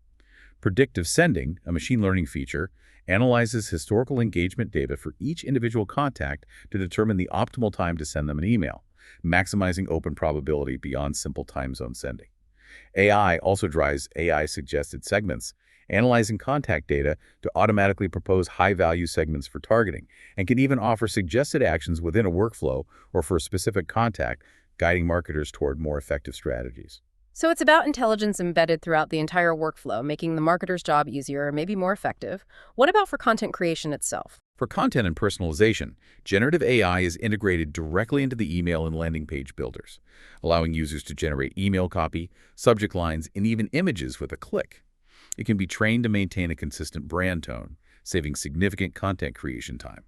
Speaker 2: Predictive sending, a machine learning feature, analyzes historical engagement data for each individual contact to determine the optimal time to send them an email, maximizing open probability beyond simple time zone sending. AI also drives AI-suggested segments, analyzing contact data to automatically propose high-value segments for targeting, and can even offer suggested actions within a workflow or for a specific contact, guiding marketers toward more effective strategies.
Speaker 1: So it's about intelligence embedded throughout the entire workflow, making the marketer's job easier, maybe more effective. What about for content creation itself?
Speaker 2: For content and personalization, generative AI is integrated directly into the email and landing page builders, allowing users to generate email copy, subject lines, and even images with a click. It can be trained to maintain a consistent brand tone, saving significant content creation time.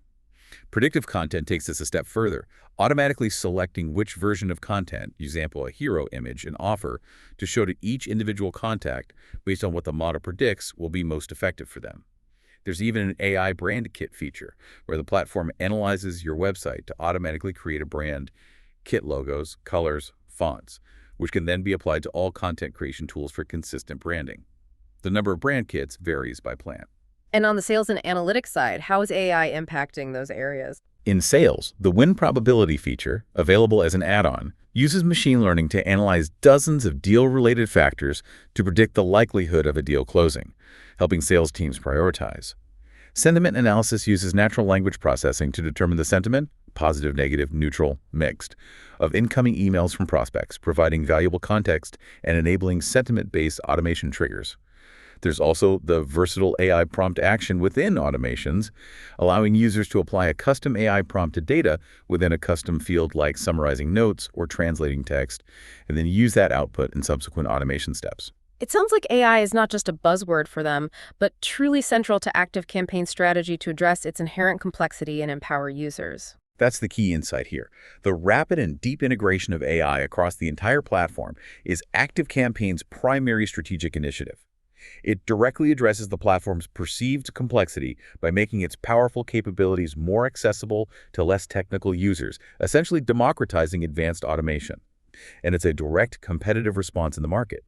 Speaker 2: Predictive content takes this a step further, automatically selecting which version of content, example a hero image and offer, to show to each individual contact based on what the model predicts will be most effective for them. There's even an AI brand kit feature where the platform analyzes your website to automatically create a brand, kit logos, colors, fonts, which can then be applied to all content creation tools for consistent branding. The number of brand kits varies by plan.
Speaker 1: And on the sales and analytics side, how is AI impacting those areas?
Speaker 2: In sales, the win probability feature, available as an add-on, uses machine learning to analyze dozens of deal-related factors to predict the likelihood of a deal closing, helping sales teams prioritize. Sentiment analysis uses natural language processing to determine the sentiment, positive, negative, neutral, mixed, of incoming emails from prospects, providing valuable context and enabling sentiment-based automation triggers. There's also the versatile AI prompt action within automations, allowing users to apply a custom AI prompt to data within a custom field like summarizing notes or translating text, and then use that output in subsequent automation steps.
Speaker 1: It sounds like AI is not just a buzzword for them, but truly central to ActiveCampaign strategy to address its inherent complexity and empower users.
Speaker 2: That's the key insight here. The rapid and deep integration of AI across the entire platform is ActiveCampaign's primary strategic initiative. It directly addresses the platform's perceived complexity by making its powerful capabilities more accessible to less technical users, essentially democratizing advanced automation. And it's a direct competitive response in the market.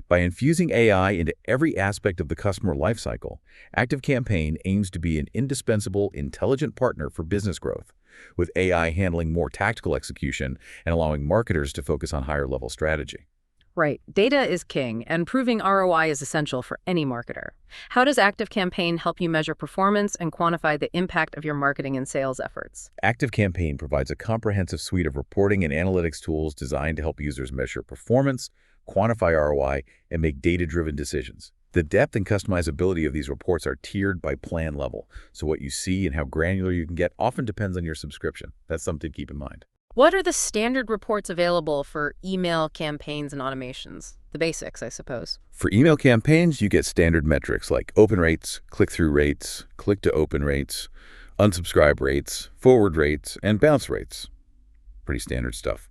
Speaker 2: By infusing AI into every aspect of the customer lifecycle, ActiveCampaign aims to be an indispensable, intelligent partner for business growth, with AI handling more tactical execution and allowing marketers to focus on higher-level strategy.
Speaker 1: Right. Data is king, and proving ROI is essential for any marketer. How does ActiveCampaign help you measure performance and quantify the impact of your marketing and sales efforts?
Speaker 2: ActiveCampaign provides a comprehensive suite of reporting and analytics tools designed to help users measure performance, quantify ROI, and make data-driven decisions. The depth and customizability of these reports are tiered by plan level, so what you see and how granular you can get often depends on your subscription. That's something to keep in mind.
Speaker 1: What are the standard reports available for email campaigns and automations? The basics, I suppose.
Speaker 2: For email campaigns, you get standard metrics like open rates, click-through rates, click-to-open rates, unsubscribe rates, forward rates, and bounce rates. Pretty standard stuff.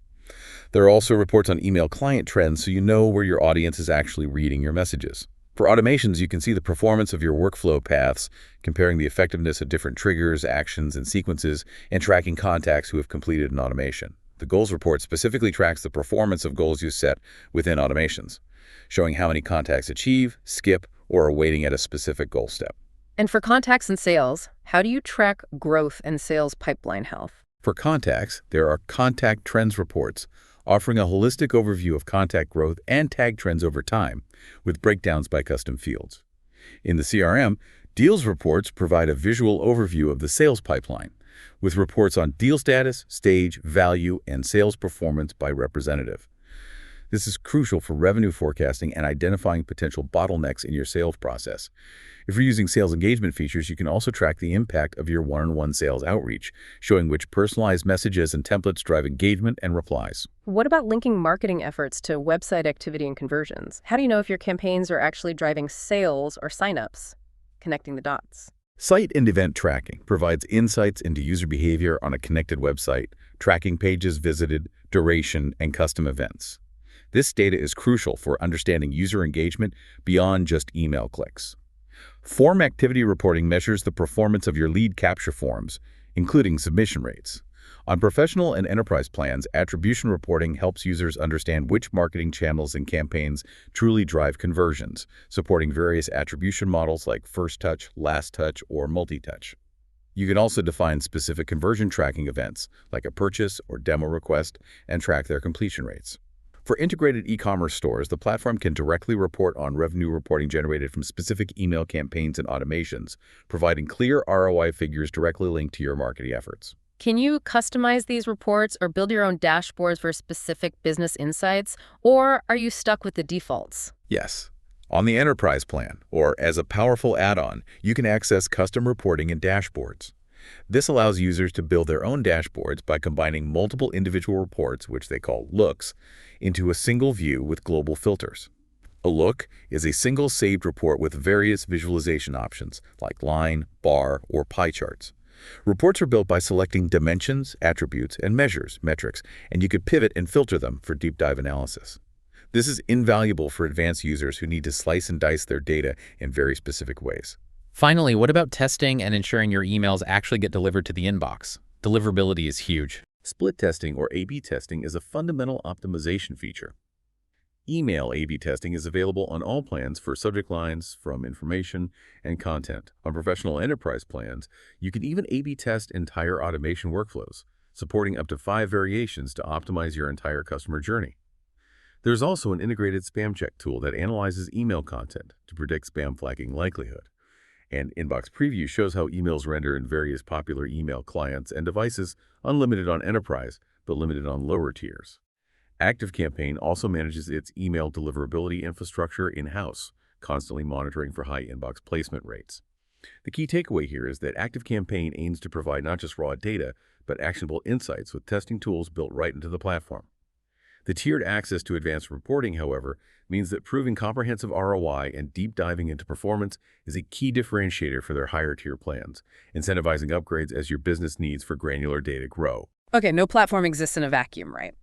Speaker 2: There are also reports on email client trends so you know where your audience is actually reading your messages. For automations, you can see the performance of your workflow paths, comparing the effectiveness of different triggers, actions, and sequences, and tracking contacts who have completed an automation. The goals report specifically tracks the performance of goals you set within automations, showing how many contacts achieve, skip, or are waiting at a specific goal step.
Speaker 1: And for contacts and sales, how do you track growth and sales pipeline health?
Speaker 2: For contacts, there are contact trends reports, offering a holistic overview of contact growth and tag trends over time, with breakdowns by custom fields. In the CRM, deals reports provide a visual overview of the sales pipeline, with reports on deal status, stage, value, and sales performance by representative. This is crucial for revenue forecasting and identifying potential bottlenecks in your sales process. If you're using sales engagement features, you can also track the impact of your one-on-one sales outreach, showing which personalized messages and templates drive engagement and replies.
Speaker 1: What about linking marketing efforts to website activity and conversions? How do you know if your campaigns are actually driving sales or signups? Connecting the dots.
Speaker 2: Site and event tracking provides insights into user behavior on a connected website, tracking pages visited, duration, and custom events. This data is crucial for understanding user engagement beyond just email clicks. Form activity reporting measures the performance of your lead capture forms, including submission rates. On professional and enterprise plans, attribution reporting helps users understand which marketing channels and campaigns truly drive conversions, supporting various attribution models like first touch, last touch, or multi-touch. You can also define specific conversion tracking events, like a purchase or demo request, and track their completion rates. For integrated e-commerce stores, the platform can directly report on revenue reporting generated from specific email campaigns and automations, providing clear ROI figures directly linked to your marketing efforts.
Speaker 1: Can you customize these reports or build your own dashboards for specific business insights, or are you stuck with the defaults?
Speaker 2: Yes. On the enterprise plan, or as a powerful add-on, you can access custom reporting and dashboards. This allows users to build their own dashboards by combining multiple individual reports, which they call looks, into a single view with global filters. A look is a single saved report with various visualization options, like line, bar, or pie charts. Reports are built by selecting dimensions, attributes, and metrics, and you could pivot and filter them for deep dive analysis. This is invaluable for advanced users who need to slice and dice their data in very specific ways.
Speaker 4: Finally, what about testing and ensuring your emails actually get delivered to the inbox? Deliverability is huge.
Speaker 2: Split testing, or A/B testing, is a fundamental optimization feature. Email A/B testing is available on all plans for subject lines, from information and content. On professional enterprise plans, you can even A/B test entire automation workflows, supporting up to 5 variations to optimize your entire customer journey. There's also an integrated spam check tool that analyzes email content to predict spam flagging likelihood. And Inbox Preview shows how emails render in various popular email clients and devices, unlimited on enterprise, but limited on lower tiers. ActiveCampaign also manages its email deliverability infrastructure in-house, constantly monitoring for high inbox placement rates. The key takeaway here is that ActiveCampaign aims to provide not just raw data, but actionable insights with testing tools built right into the platform. The tiered access to advanced reporting, however, means that proving comprehensive ROI and deep diving into performance is a key differentiator for their higher tier plans, incentivizing upgrades as your business needs for granular data grow.
Speaker 1: Okay, no platform exists in a vacuum, right?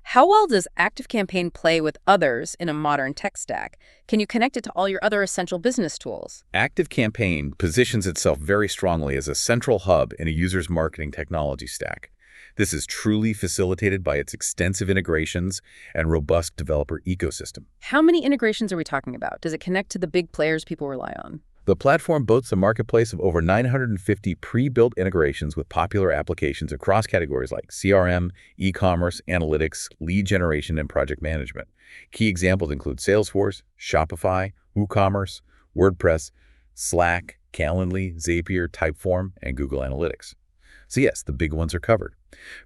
Speaker 1: How well does ActiveCampaign play with others in a modern tech stack? Can you connect it to all your other essential business tools?
Speaker 2: ActiveCampaign positions itself very strongly as a central hub in a user's marketing technology stack. This is truly facilitated by its extensive integrations and robust developer ecosystem.
Speaker 1: How many integrations are we talking about? Does it connect to the big players people rely on?
Speaker 2: The platform boasts a marketplace of over 950 pre-built integrations with popular applications across categories like CRM, e-commerce, analytics, lead generation, and project management. Key examples include Salesforce, Shopify, WooCommerce, WordPress, Slack, Calendly, Zapier, Typeform, and Google Analytics. So yes, the big ones are covered.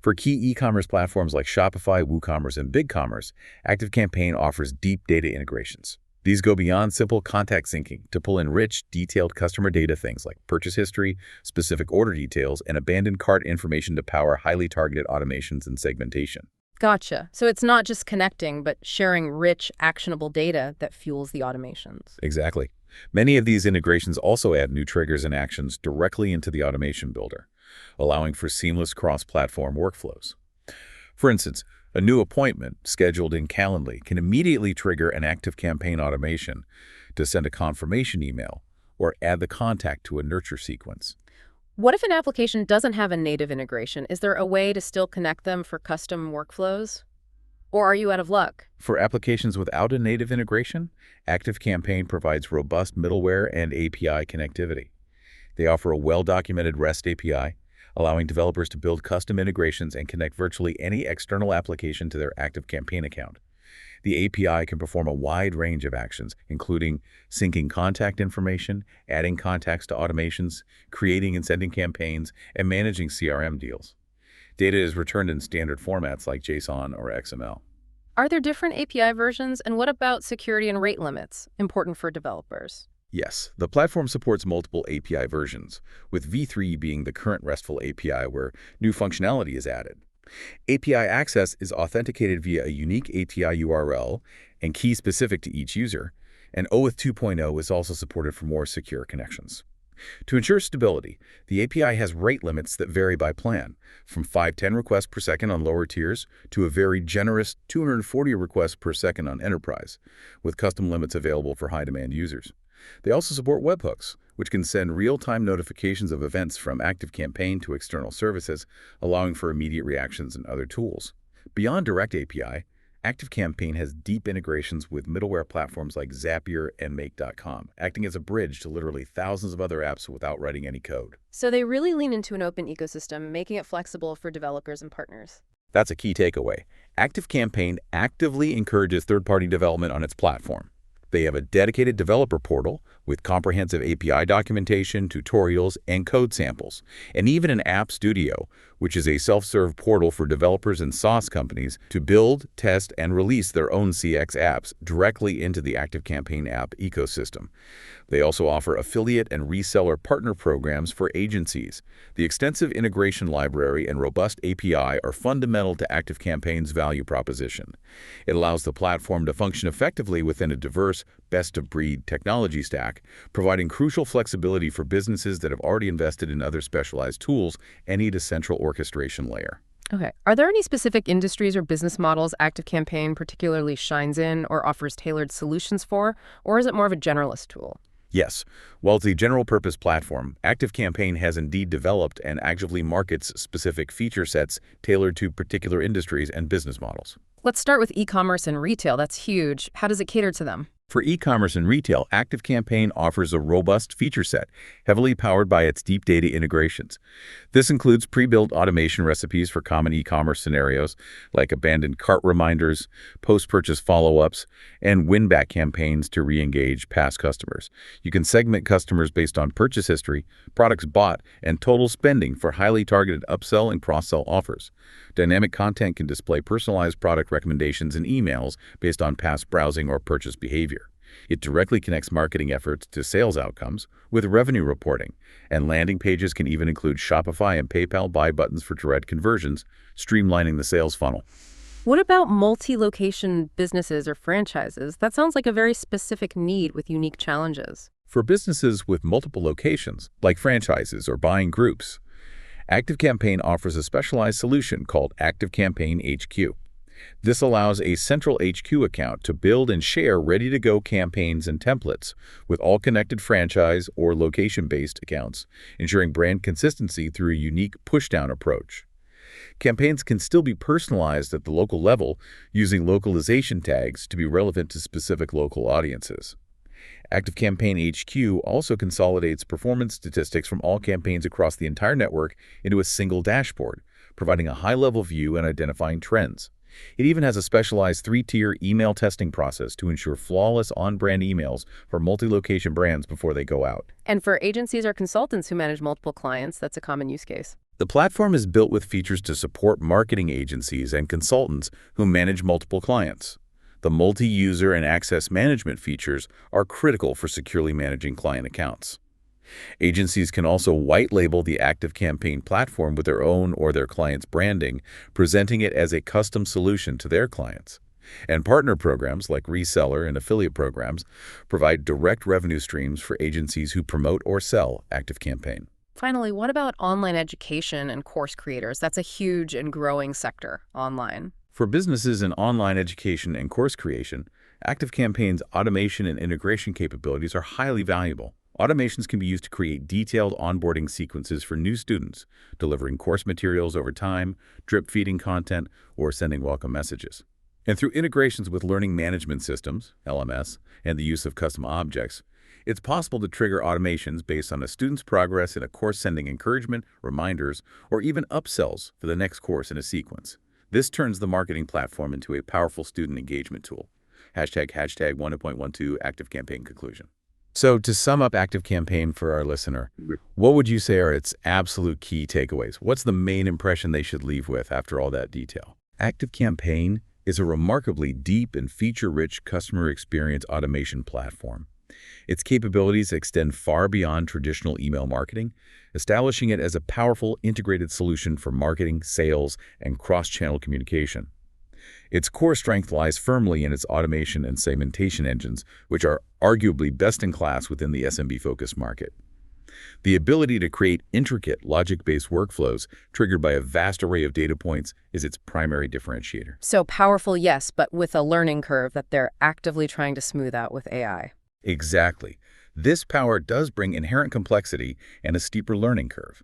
Speaker 2: For key e-commerce platforms like Shopify, WooCommerce, and BigCommerce, ActiveCampaign offers deep data integrations. These go beyond simple contact syncing to pull in rich, detailed customer data, things like purchase history, specific order details, and abandoned cart information to power highly targeted automations and segmentation.
Speaker 1: Gotcha. So it's not just connecting, but sharing rich, actionable data that fuels the automations.
Speaker 2: Exactly. Many of these integrations also add new triggers and actions directly into the automation builder, allowing for seamless cross-platform workflows. For instance, a new appointment scheduled in Calendly can immediately trigger an ActiveCampaign automation to send a confirmation email or add the contact to a nurture sequence.
Speaker 1: What if an application doesn't have a native integration? Is there a way to still connect them for custom workflows? Or are you out of luck?
Speaker 2: For applications without a native integration, ActiveCampaign provides robust middleware and API connectivity. They offer a well-documented REST API, allowing developers to build custom integrations and connect virtually any external application to their ActiveCampaign account. The API can perform a wide range of actions, including syncing contact information, adding contacts to automations, creating and sending campaigns, and managing CRM deals. Data is returned in standard formats like JSON or XML.
Speaker 1: Are there different API versions, and what about security and rate limits, important for developers?
Speaker 2: Yes, the platform supports multiple API versions, with V3 being the current RESTful API where new functionality is added. API access is authenticated via a unique API URL and key specific to each user, and OAuth 2.0 is also supported for more secure connections. To ensure stability, the API has rate limits that vary by plan, from 510 requests per second on lower tiers to a very generous 240 requests per second on enterprise, with custom limits available for high-demand users. They also support webhooks, which can send real-time notifications of events from ActiveCampaign to external services, allowing for immediate reactions and other tools. Beyond direct API, ActiveCampaign has deep integrations with middleware platforms like Zapier and Make.com, acting as a bridge to literally thousands of other apps without writing any code.
Speaker 1: So they really lean into an open ecosystem, making it flexible for developers and partners.
Speaker 2: That's a key takeaway. ActiveCampaign actively encourages third-party development on its platform. They have a dedicated developer portal with comprehensive API documentation, tutorials, and code samples, and even an App Studio, which is a self-serve portal for developers and SaaS companies to build, test, and release their own CX apps directly into the ActiveCampaign app ecosystem. They also offer affiliate and reseller partner programs for agencies. The extensive integration library and robust API are fundamental to ActiveCampaign's value proposition. It allows the platform to function effectively within a diverse, best-of-breed technology stack, providing crucial flexibility for businesses that have already invested in other specialized tools and need a central orchestration layer.
Speaker 1: Okay. Are there any specific industries or business models ActiveCampaign particularly shines in or offers tailored solutions for, or is it more of a generalist tool?
Speaker 2: Yes, while it's a general-purpose platform, ActiveCampaign has indeed developed and actively markets specific feature sets tailored to particular industries and business models.
Speaker 1: Let's start with e-commerce and retail. That's huge. How does it cater to them?
Speaker 2: For e-commerce and retail, ActiveCampaign offers a robust feature set, heavily powered by its deep data integrations. This includes pre-built automation recipes for common e-commerce scenarios, like abandoned cart reminders, post-purchase follow-ups, and win-back campaigns to re-engage past customers. You can segment customers based on purchase history, products bought, and total spending for highly targeted upsell and cross-sell offers. Dynamic content can display personalized product recommendations in emails based on past browsing or purchase behavior. It directly connects marketing efforts to sales outcomes with revenue reporting, and landing pages can even include Shopify and PayPal buy buttons for direct conversions, streamlining the sales funnel.
Speaker 1: What about multi-location businesses or franchises? That sounds like a very specific need with unique challenges.
Speaker 2: For businesses with multiple locations, like franchises or buying groups, ActiveCampaign offers a specialized solution called ActiveCampaign HQ. This allows a central HQ account to build and share ready-to-go campaigns and templates with all connected franchise or location-based accounts, ensuring brand consistency through a unique push-down approach. Campaigns can still be personalized at the local level using localization tags to be relevant to specific local audiences. ActiveCampaign HQ also consolidates performance statistics from all campaigns across the entire network into a single dashboard, providing a high-level view and identifying trends. It even has a specialized 3-tier email testing process to ensure flawless on-brand emails for multi-location brands before they go out.
Speaker 1: And for agencies or consultants who manage multiple clients, that's a common use case.
Speaker 2: The platform is built with features to support marketing agencies and consultants who manage multiple clients. The multi-user and access management features are critical for securely managing client accounts. Agencies can also white-label the ActiveCampaign platform with their own or their client's branding, presenting it as a custom solution to their clients. And partner programs like reseller and affiliate programs provide direct revenue streams for agencies who promote or sell ActiveCampaign.
Speaker 1: Finally, what about online education and course creators? That's a huge and growing sector online.
Speaker 2: For businesses in online education and course creation, ActiveCampaign's automation and integration capabilities are highly valuable. Automations can be used to create detailed onboarding sequences for new students, delivering course materials over time, drip-feeding content, or sending welcome messages. And through integrations with learning management systems, LMS, and the use of custom objects, It's possible to trigger automations based on a student's progress in a course, sending encouragement, reminders, or even upsells for the next course in a sequence. This turns the marketing platform into a powerful student engagement tool. Hashtag 1.12 ActiveCampaign Conclusion. So to sum up ActiveCampaign for our listener, what would you say are its absolute key takeaways? What's the main impression they should leave with after all that detail? ActiveCampaign is a remarkably deep and feature-rich customer experience automation platform. Its capabilities extend far beyond traditional email marketing, establishing it as a powerful integrated solution for marketing, sales, and cross-channel communication. Its core strength lies firmly in its automation and segmentation engines, which are arguably best in class within the SMB-focused market. The ability to create intricate, logic-based workflows triggered by a vast array of data points is its primary differentiator.
Speaker 1: So powerful, yes, but with a learning curve that they're actively trying to smooth out with AI.
Speaker 2: Exactly. This power does bring inherent complexity and a steeper learning curve.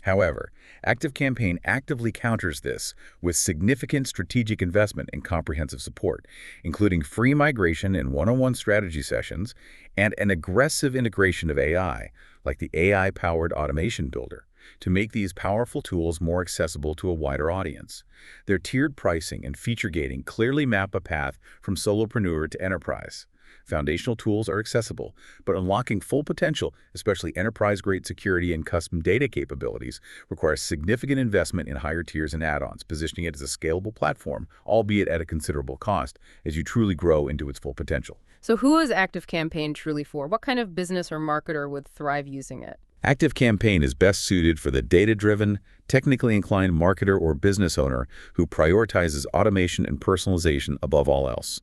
Speaker 2: However, ActiveCampaign actively counters this with significant strategic investment and comprehensive support, including free migration and one-on-one strategy sessions and an aggressive integration of AI, like the AI-powered automation builder, to make these powerful tools more accessible to a wider audience. Their tiered pricing and feature gating clearly map a path from solopreneur to enterprise. Foundational tools are accessible, but unlocking full potential, especially enterprise-grade security and custom data capabilities, requires significant investment in higher tiers and add-ons, positioning it as a scalable platform, albeit at a considerable cost, as you truly grow into its full potential.
Speaker 1: So who is ActiveCampaign truly for? What kind of business or marketer would thrive using it?
Speaker 2: ActiveCampaign is best suited for the data-driven, technically inclined marketer or business owner who prioritizes automation and personalization above all else.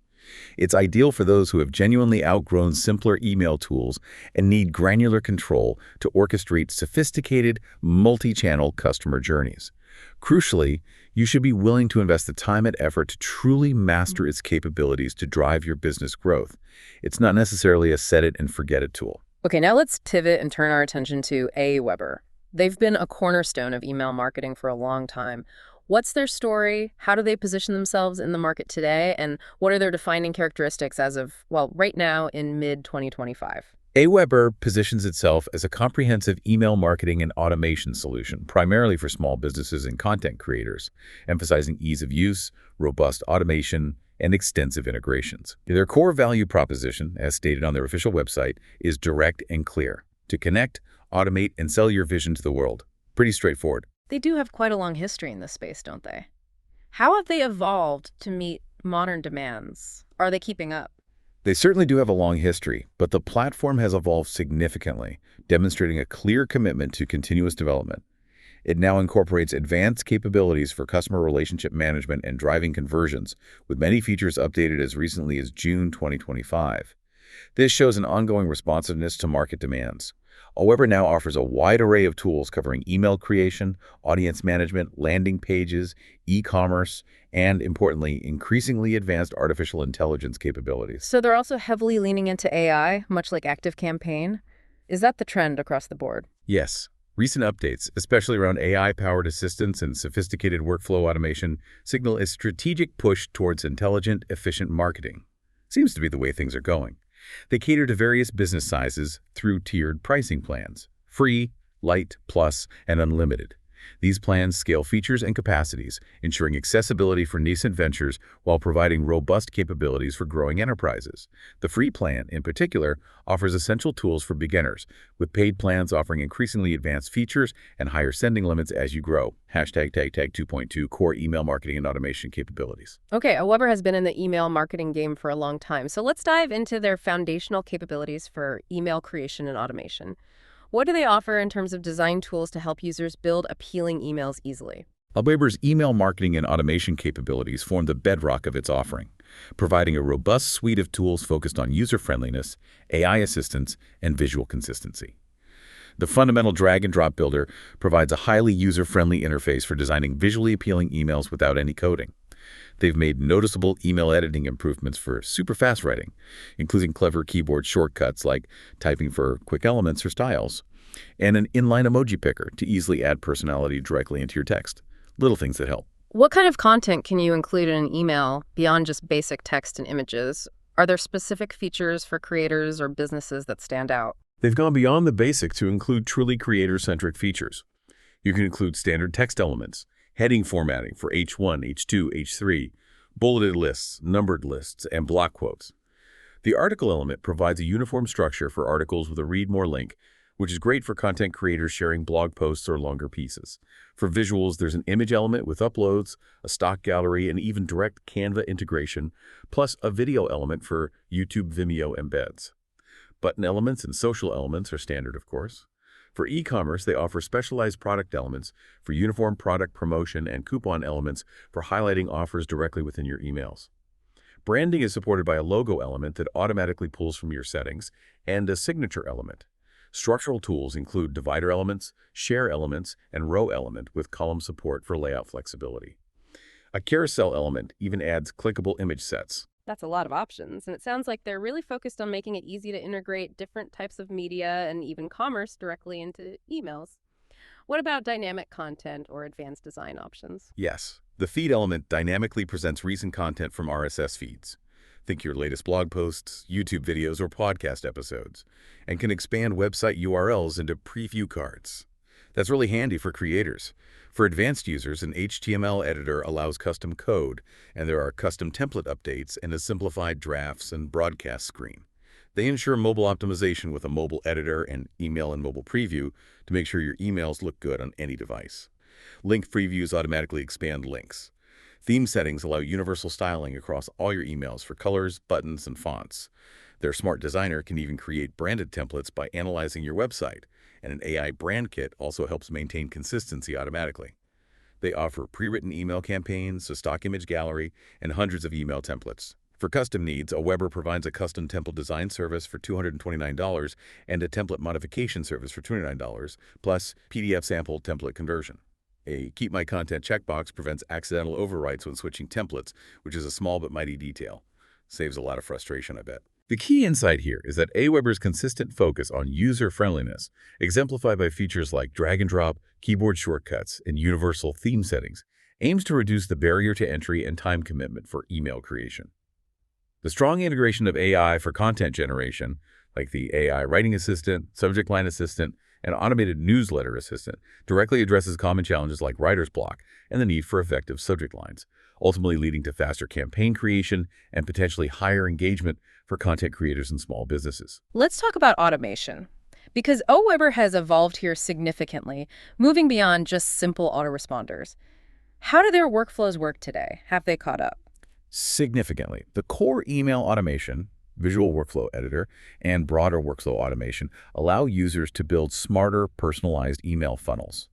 Speaker 2: It's ideal for those who have genuinely outgrown simpler email tools and need granular control to orchestrate sophisticated, multi-channel customer journeys. Crucially, you should be willing to invest the time and effort to truly master its capabilities to drive your business growth. It's not necessarily a set-it-and-forget-it tool.
Speaker 1: Okay, now let's pivot and turn our attention to Aweber. They've been a cornerstone of email marketing for a long time. What's their story? How do they position themselves in the market today? And what are their defining characteristics as of, well, right now in mid-2025?
Speaker 2: Aweber positions itself as a comprehensive email marketing and automation solution, primarily for small businesses and content creators, emphasizing ease of use, robust automation, and extensive integrations. Their core value proposition, as stated on their official website, is direct and clear: to connect, automate, and sell your vision to the world. Pretty straightforward.
Speaker 1: They do have quite a long history in this space, don't they? How have they evolved to meet modern demands? Are they keeping up?
Speaker 2: They certainly do have a long history, but the platform has evolved significantly, demonstrating a clear commitment to continuous development. It now incorporates advanced capabilities for customer relationship management and driving conversions, with many features updated as recently as June 2025. This shows an ongoing responsiveness to market demands. Aweber now offers a wide array of tools covering email creation, audience management, landing pages, e-commerce, and, importantly, increasingly advanced artificial intelligence capabilities.
Speaker 1: So they're also heavily leaning into AI, much like ActiveCampaign. Is that the trend across the board?
Speaker 2: Yes. Recent updates, especially around AI-powered assistance and sophisticated workflow automation, signal a strategic push towards intelligent, efficient marketing. Seems to be the way things are going. They cater to various business sizes through tiered pricing plans: free, light, plus, and unlimited. These plans scale features and capacities, ensuring accessibility for nascent ventures while providing robust capabilities for growing enterprises. The free plan, in particular, offers essential tools for beginners, with paid plans offering increasingly advanced features and higher sending limits as you grow. Hashtag 2.2 core email marketing and automation capabilities.
Speaker 1: Okay, Aweber has been in the email marketing game for a long time, so let's dive into their foundational capabilities for email creation and automation. What do they offer in terms of design tools to help users build appealing emails easily?
Speaker 2: Aweber's email marketing and automation capabilities form the bedrock of its offering, providing a robust suite of tools focused on user-friendliness, AI assistance, and visual consistency. The fundamental drag-and-drop builder provides a highly user-friendly interface for designing visually appealing emails without any coding. They've made noticeable email editing improvements for super fast writing, including clever keyboard shortcuts like typing for quick elements or styles, and an inline emoji picker to easily add personality directly into your text. Little things that help.
Speaker 1: What kind of content can you include in an email beyond just basic text and images? Are there specific features for creators or businesses that stand out?
Speaker 5: They've gone beyond the basic to include truly creator-centric features. You can include standard text elements, heading formatting for H1, H2, H3, bulleted lists, numbered lists, and block quotes. The article element provides a uniform structure for articles with a read more link, which is great for content creators sharing blog posts or longer pieces. For visuals, there's an image element with uploads, a stock gallery, and even direct Canva integration, plus a video element for YouTube Vimeo embeds. Button elements and social elements are standard, of course. For e-commerce, they offer specialized product elements for uniform product promotion and coupon elements for highlighting offers directly within your emails. Branding is supported by a logo element that automatically pulls from your settings and a signature element. Structural tools include divider elements, share elements, and row element with column support for layout flexibility. A carousel element even adds clickable image sets.
Speaker 1: That's a lot of options, and it sounds like they're really focused on making it easy to integrate different types of media and even commerce directly into emails. What about dynamic content or advanced design options?
Speaker 2: Yes, the feed element dynamically presents recent content from RSS feeds. Think your latest blog posts, YouTube videos, or podcast episodes, and can expand website URLs into preview cards. That's really handy for creators. For advanced users, an HTML editor allows custom code, and there are custom template updates and a simplified drafts and broadcast screen. They ensure mobile optimization with a mobile editor and email and mobile preview to make sure your emails look good on any device. Link previews automatically expand links. Theme settings allow universal styling across all your emails for colors, buttons, and fonts. Their smart designer can even create branded templates by analyzing your website, and an AI brand kit also helps maintain consistency automatically. They offer pre-written email campaigns, a stock image gallery, and hundreds of email templates. For custom needs, Aweber provides a custom template design service for $229 and a template modification service for $29, plus PDF sample template conversion. A Keep My Content checkbox prevents accidental overwrites when switching templates, which is a small but mighty detail. Saves a lot of frustration, I bet. The key insight here is that Aweber's consistent focus on user-friendliness, exemplified by features like drag-and-drop, keyboard shortcuts, and universal theme settings, aims to reduce the barrier to entry and time commitment for email creation. The strong integration of AI for content generation, like the AI Writing Assistant, Subject Line Assistant, and Automated Newsletter Assistant, directly addresses common challenges like writer's block and the need for effective subject lines, ultimately leading to faster campaign creation and potentially higher engagement for content creators and small businesses.
Speaker 1: Let's talk about automation, because Aweber has evolved here significantly, moving beyond just simple autoresponders. How do their workflows work today? Have they caught up?
Speaker 2: Significantly. The core email automation, visual workflow editor, and broader workflow automation allow users to build smarter, personalized email funnels.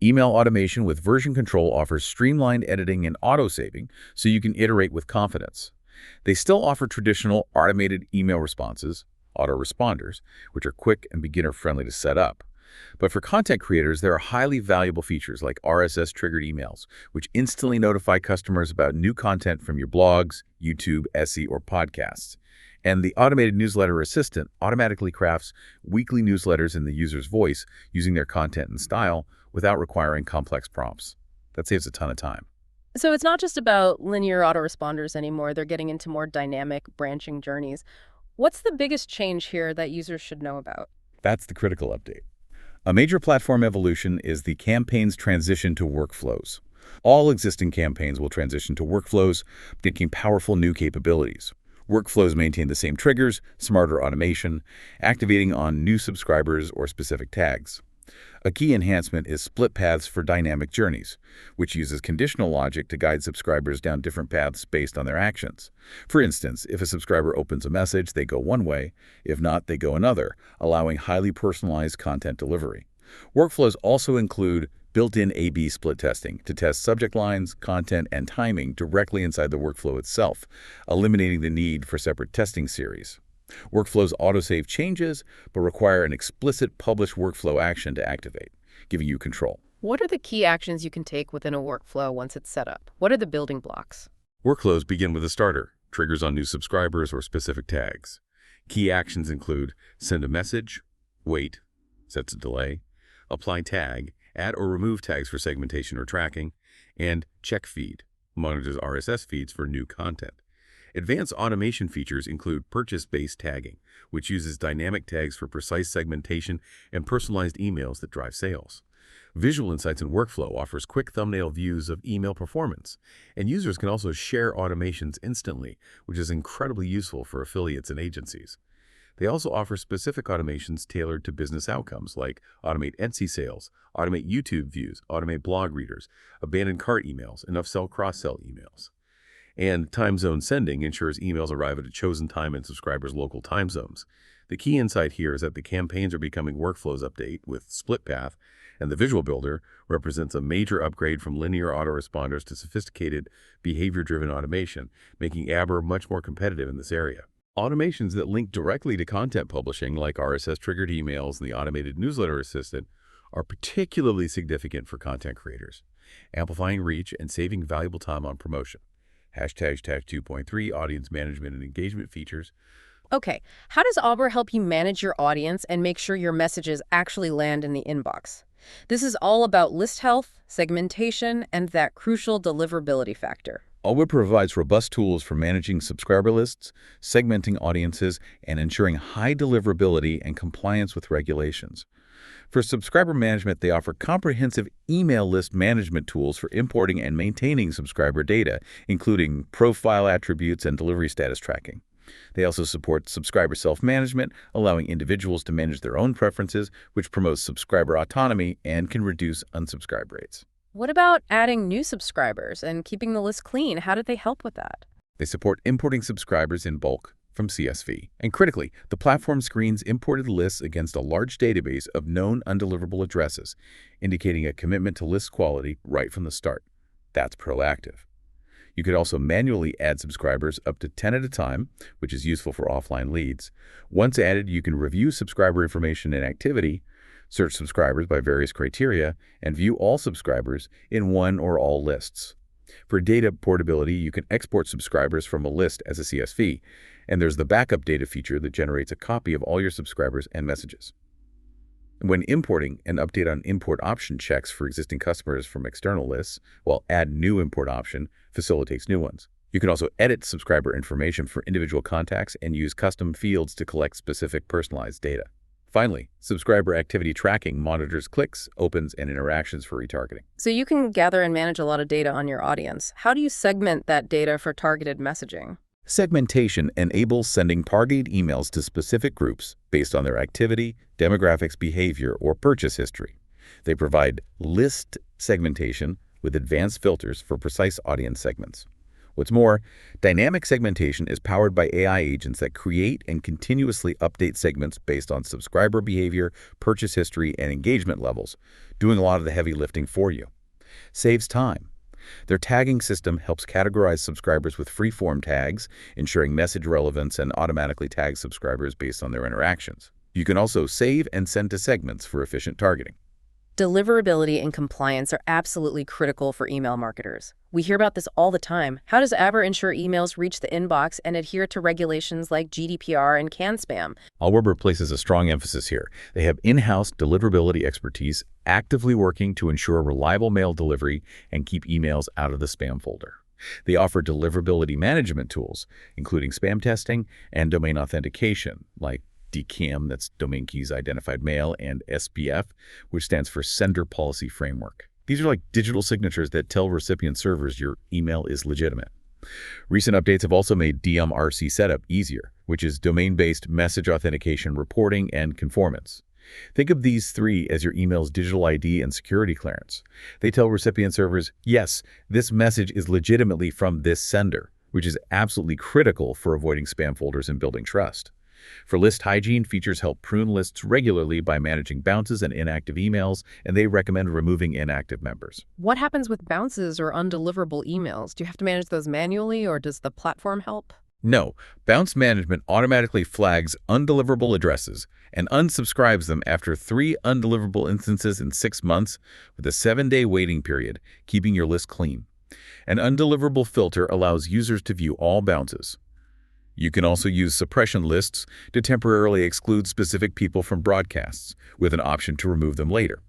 Speaker 2: Email automation with version control offers streamlined editing and auto-saving so you can iterate with confidence. They still offer traditional automated email responses, autoresponders, which are quick and beginner-friendly to set up. But for content creators, there are highly valuable features like RSS-triggered emails, which instantly notify customers about new content from your blogs, YouTube, SE, or podcasts. And the Automated Newsletter Assistant automatically crafts weekly newsletters in the user's voice using their content and style without requiring complex prompts. That saves a ton of time.
Speaker 1: So it's not just about linear autoresponders anymore. They're getting into more dynamic, branching journeys. What's the biggest change here that users should know about?
Speaker 2: That's the critical update. A major platform evolution is the campaign's transition to workflows. All existing campaigns will transition to workflows, making powerful new capabilities. Workflows maintain the same triggers, smarter automation, activating on new subscribers or specific tags. A key enhancement is split paths for dynamic journeys, which uses conditional logic to guide subscribers down different paths based on their actions. For instance, if a subscriber opens a message, they go one way. If not, they go another, allowing highly personalized content delivery. Workflows also include built-in A/B split testing to test subject lines, content, and timing directly inside the workflow itself, eliminating the need for separate testing series. Workflows autosave changes, but require an explicit publish workflow action to activate, giving you control.
Speaker 1: What are the key actions you can take within a workflow once it's set up? What are the building blocks?
Speaker 5: Workflows begin with a starter, triggers on new subscribers or specific tags. Key actions include send a message, wait, sets a delay, apply tag, add or remove tags for segmentation or tracking, and check feed, monitors RSS feeds for new content. Advanced automation features include purchase-based tagging, which uses dynamic tags for precise segmentation and personalized emails that drive sales. Visual Insights and Workflow offers quick thumbnail views of email performance, and users can also share automations instantly, which is incredibly useful for affiliates and agencies. They also offer specific automations tailored to business outcomes, like automate Etsy sales, automate YouTube views, automate blog readers, abandoned cart emails, and upsell cross-sell emails. And time zone sending ensures emails arrive at a chosen time in subscribers' local time zones. The key insight here is that the campaigns are becoming workflows update with split path, and the Visual Builder represents a major upgrade from linear autoresponders to sophisticated behavior-driven automation, making Aweber much more competitive in this area. Automations that link directly to content publishing, like RSS-triggered emails and the automated newsletter assistant, are particularly significant for content creators, amplifying reach and saving valuable time on promotion. Hashtag 2.3 audience management and engagement features.
Speaker 1: Okay, how does Aweber help you manage your audience and make sure your messages actually land in the inbox? This is all about list health, segmentation, and that crucial deliverability factor.
Speaker 2: Aweber provides robust tools for managing subscriber lists, segmenting audiences, and ensuring high deliverability and compliance with regulations. For subscriber management, they offer comprehensive email list management tools for importing and maintaining subscriber data, including profile attributes and delivery status tracking. They also support subscriber self-management, allowing individuals to manage their own preferences, which promotes subscriber autonomy and can reduce unsubscribe rates.
Speaker 1: What about adding new subscribers and keeping the list clean? How do they help with that?
Speaker 2: They support importing subscribers in bulk from CSV. And critically, the platform screens imported lists against a large database of known undeliverable addresses, indicating a commitment to list quality right from the start. That's proactive. You could also manually add subscribers up to 10 at a time, which is useful for offline leads. Once added, you can review subscriber information and activity, search subscribers by various criteria, and view all subscribers in one or all lists. For data portability, you can export subscribers from a list as a CSV, and there's the backup data feature that generates a copy of all your subscribers and messages. When importing, an update on import option checks for existing customers from external lists, while add new import option facilitates new ones. You can also edit subscriber information for individual contacts and use custom fields to collect specific personalized data. Finally, subscriber activity tracking monitors clicks, opens, and interactions for retargeting.
Speaker 1: So you can gather and manage a lot of data on your audience. How do you segment that data for targeted messaging?
Speaker 2: Segmentation enables sending targeted emails to specific groups based on their activity, demographics, behavior, or purchase history. They provide list segmentation with advanced filters for precise audience segments. What's more, dynamic segmentation is powered by AI agents that create and continuously update segments based on subscriber behavior, purchase history, and engagement levels, doing a lot of the heavy lifting for you. Saves time. Their tagging system helps categorize subscribers with free-form tags, ensuring message relevance, and automatically tags subscribers based on their interactions. You can also save and send to segments for efficient targeting.
Speaker 1: Deliverability and compliance are absolutely critical for email marketers. We hear about this all the time. How does Aweber ensure emails reach the inbox and adhere to regulations like GDPR and CAN spam?
Speaker 2: Aweber places a strong emphasis here. They have in-house deliverability expertise actively working to ensure reliable mail delivery and keep emails out of the spam folder. They offer deliverability management tools, including spam testing and domain authentication, like DKIM, that's Domain Keys Identified Mail, and SPF, which stands for Sender Policy Framework. These are like digital signatures that tell recipient servers your email is legitimate. Recent updates have also made DMRC setup easier, which is domain-based message authentication, reporting, and conformance. Think of these three as your email's digital ID and security clearance. They tell recipient servers, yes, this message is legitimately from this sender, which is absolutely critical for avoiding spam folders and building trust. For list hygiene, features help prune lists regularly by managing bounces and inactive emails, and they recommend removing inactive members.
Speaker 1: What happens with bounces or undeliverable emails? Do you have to manage those manually, or does the platform help?
Speaker 2: No, bounce management automatically flags undeliverable addresses and unsubscribes them after 3 undeliverable instances in 6 months with a 7-day waiting period, keeping your list clean. An undeliverable filter allows users to view all bounces. You can also use suppression lists to temporarily exclude specific people from broadcasts, with an option to remove them later.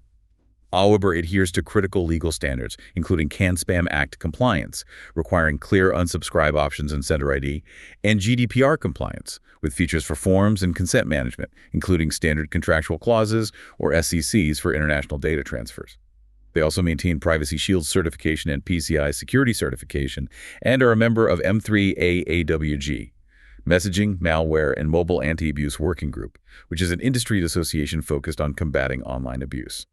Speaker 2: Aweber adheres to critical legal standards, including CAN-SPAM Act compliance, requiring clear unsubscribe options and sender ID, and GDPR compliance, with features for forms and consent management, including standard contractual clauses or SCCs for international data transfers. They also maintain Privacy Shield certification and PCI security certification, and are a member of M3AAWG, Messaging, Malware, and Mobile Anti-Abuse Working Group, which is an industry association focused on combating online abuse.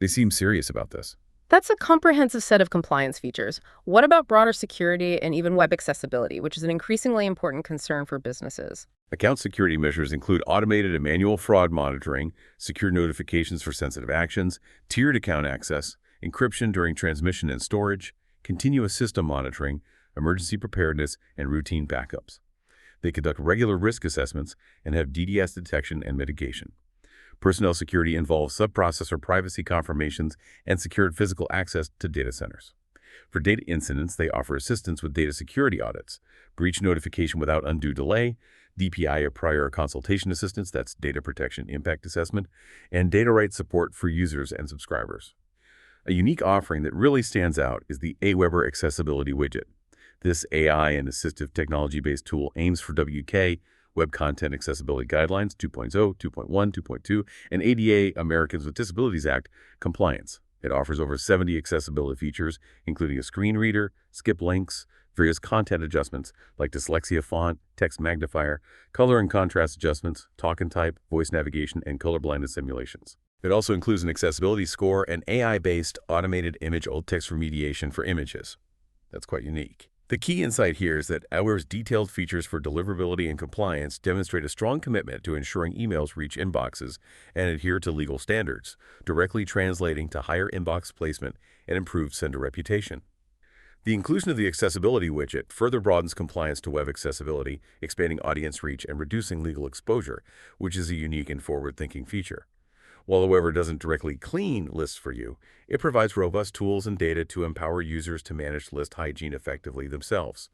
Speaker 2: They seem serious about this.
Speaker 1: That's a comprehensive set of compliance features. What about broader security and even web accessibility, which is an increasingly important concern for businesses?
Speaker 5: Account security measures include automated and manual fraud monitoring, secure notifications for sensitive actions, tiered account access, encryption during transmission and storage, continuous system monitoring, emergency preparedness, and routine backups. They conduct regular risk assessments and have DDoS detection and mitigation. Personnel security involves sub-processor privacy confirmations and secured physical access to data centers. For data incidents, they offer assistance with data security audits, breach notification without undue delay, DPI or prior consultation assistance, that's data protection impact assessment, and data rights support for users and subscribers. A unique offering that really stands out is the Aweber Accessibility Widget. This AI and assistive technology-based tool aims for WK, Web Content Accessibility Guidelines 2.0, 2.1, 2.2, and ADA, Americans with Disabilities Act, compliance. It offers over 70 accessibility features, including a screen reader, skip links, various content adjustments like dyslexia font, text magnifier, color and contrast adjustments, talk and type, voice navigation, and colorblindness simulations. It also includes an accessibility score and AI-based automated image alt text remediation for images. That's quite unique. The key insight here is that Aweber's detailed features for deliverability and compliance demonstrate a strong commitment to ensuring emails reach inboxes and adhere to legal standards, directly translating to higher inbox placement and improved sender reputation. The inclusion of the accessibility widget further broadens compliance to web accessibility, expanding audience reach and reducing legal exposure, which is a unique and forward-thinking feature. While Aweber doesn't directly clean lists for you, it provides robust tools and data to empower users to manage list hygiene effectively themselves.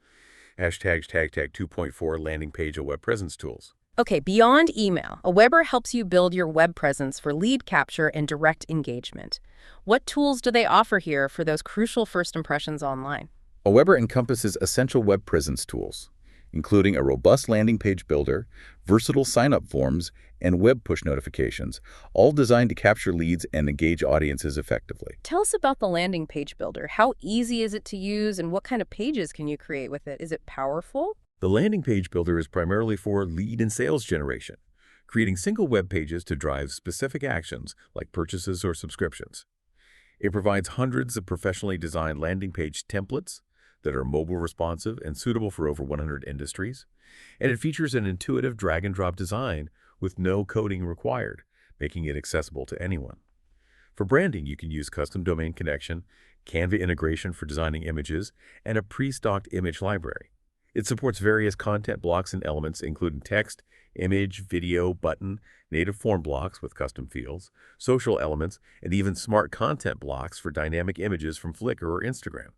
Speaker 5: Hashtag 2.4 landing page of web presence tools.
Speaker 1: Okay, beyond email, Aweber helps you build your web presence for lead capture and direct engagement. What tools do they offer here for those crucial first impressions online?
Speaker 2: Aweber encompasses essential web presence tools, including a robust landing page builder, versatile sign-up forms, and web push notifications, all designed to capture leads and engage audiences effectively.
Speaker 1: Tell us about the landing page builder. How easy is it to use, and what kind of pages can you create with it? Is it powerful?
Speaker 5: The landing page builder is primarily for lead and sales generation, creating single web pages to drive specific actions like purchases or subscriptions. It provides hundreds of professionally designed landing page templates that are mobile responsive and suitable for over 100 industries, and it features an intuitive drag-and-drop design with no coding required, making it accessible to anyone. For branding, you can use custom domain connection, Canva integration for designing images, and a pre-stocked image library. It supports various content blocks and elements, including text, image, video, button, native form blocks with custom fields, social elements, and even smart content blocks for dynamic images from Flickr or Instagram.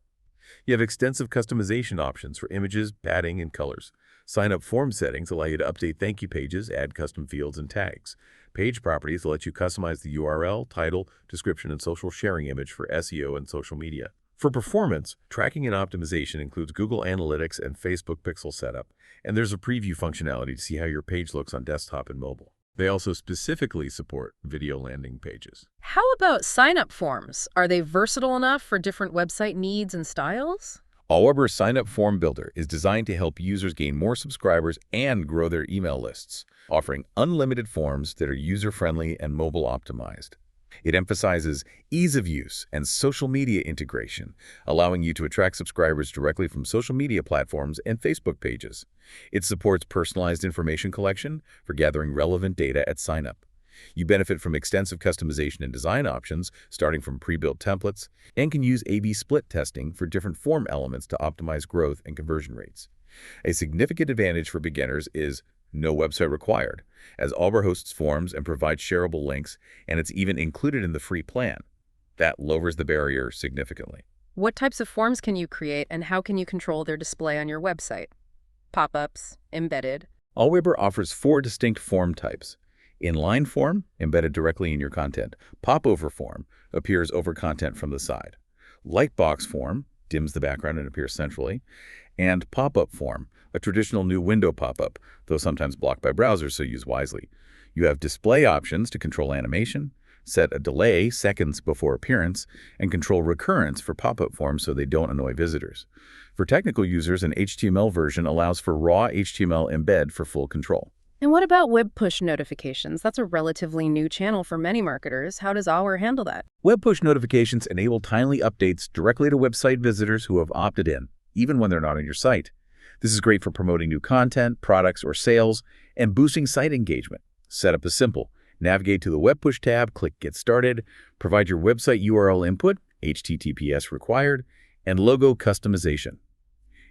Speaker 5: You have extensive customization options for images, padding, and colors. Sign-up form settings allow you to update thank you pages, add custom fields and tags. Page properties let you customize the URL, title, description, and social sharing image for SEO and social media. For performance, tracking and optimization includes Google Analytics and Facebook Pixel setup, and there's a preview functionality to see how your page looks on desktop and mobile. They also specifically support video landing pages.
Speaker 1: How about sign-up forms? Are they versatile enough for different website needs and styles?
Speaker 2: Aweber's Sign-Up Form Builder is designed to help users gain more subscribers and grow their email lists, offering unlimited forms that are user-friendly and mobile-optimized. It emphasizes ease of use and social media integration, allowing you to attract subscribers directly from social media platforms and Facebook pages. It supports personalized information collection for gathering relevant data at sign-up. You benefit from extensive customization and design options, starting from pre-built templates, and can use A/B split testing for different form elements to optimize growth and conversion rates. A significant advantage for beginners is no website required, as Aweber hosts forms and provides shareable links, and it's even included in the free plan. That lowers the barrier significantly.
Speaker 1: What types of forms can you create, and how can you control their display on your website? Pop-ups, embedded.
Speaker 2: Aweber offers 4 distinct form types: Inline form, embedded directly in your content. Popover form appears over content from the side. Lightbox form dims the background and appears centrally. And pop-up form, a traditional new window pop-up, though sometimes blocked by browsers, so use wisely. You have display options to control animation, set a delay seconds before appearance, and control recurrence for pop-up forms so they don't annoy visitors. For technical users, an HTML version allows for raw HTML embed for full control.
Speaker 1: And what about web push notifications? That's a relatively new channel for many marketers. How does Aweber handle that?
Speaker 2: Web push notifications enable timely updates directly to website visitors who have opted in, even when they're not on your site. This is great for promoting new content, products, or sales, and boosting site engagement. Setup is simple. Navigate to the Web Push tab, click Get Started, provide your website URL input, HTTPS required, and logo customization.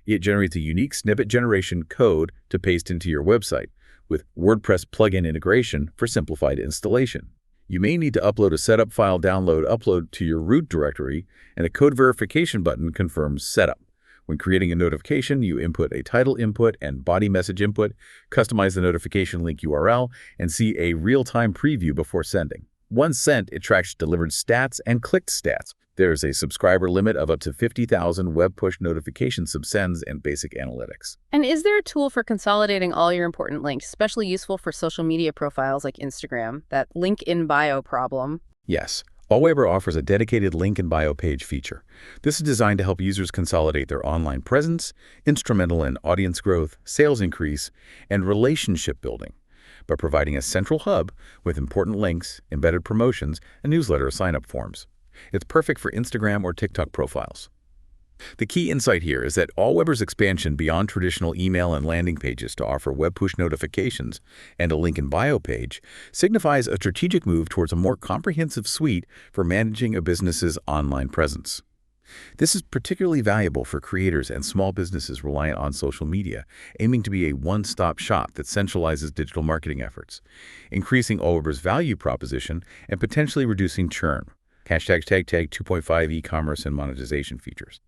Speaker 2: It generates a unique snippet generation code to paste into your website, with WordPress plugin integration for simplified installation. You may need to upload a setup file upload to your root directory, and a code verification button confirms setup. When creating a notification, you input a title input and body message input, customize the notification link URL, and see a real-time preview before sending. Once sent, it tracks delivered stats and clicked stats. There's a subscriber limit of up to 50,000 web push notification subsends and basic analytics.
Speaker 1: And is there a tool for consolidating all your important links, especially useful for social media profiles like Instagram, that link in bio problem?
Speaker 2: Yes. Aweber offers a dedicated link in bio page feature. This is designed to help users consolidate their online presence, instrumental in audience growth, sales increase, and relationship building, by providing a central hub with important links, embedded promotions, and newsletter sign-up forms. It's perfect for Instagram or TikTok profiles. The key insight here is that Aweber's expansion beyond traditional email and landing pages to offer web push notifications and a link in bio page signifies a strategic move towards a more comprehensive suite for managing a business's online presence. This is particularly valuable for creators and small businesses reliant on social media, aiming to be a one-stop shop that centralizes digital marketing efforts, increasing Aweber's value proposition and potentially reducing churn. Hashtag 2.5 e-commerce and monetization features.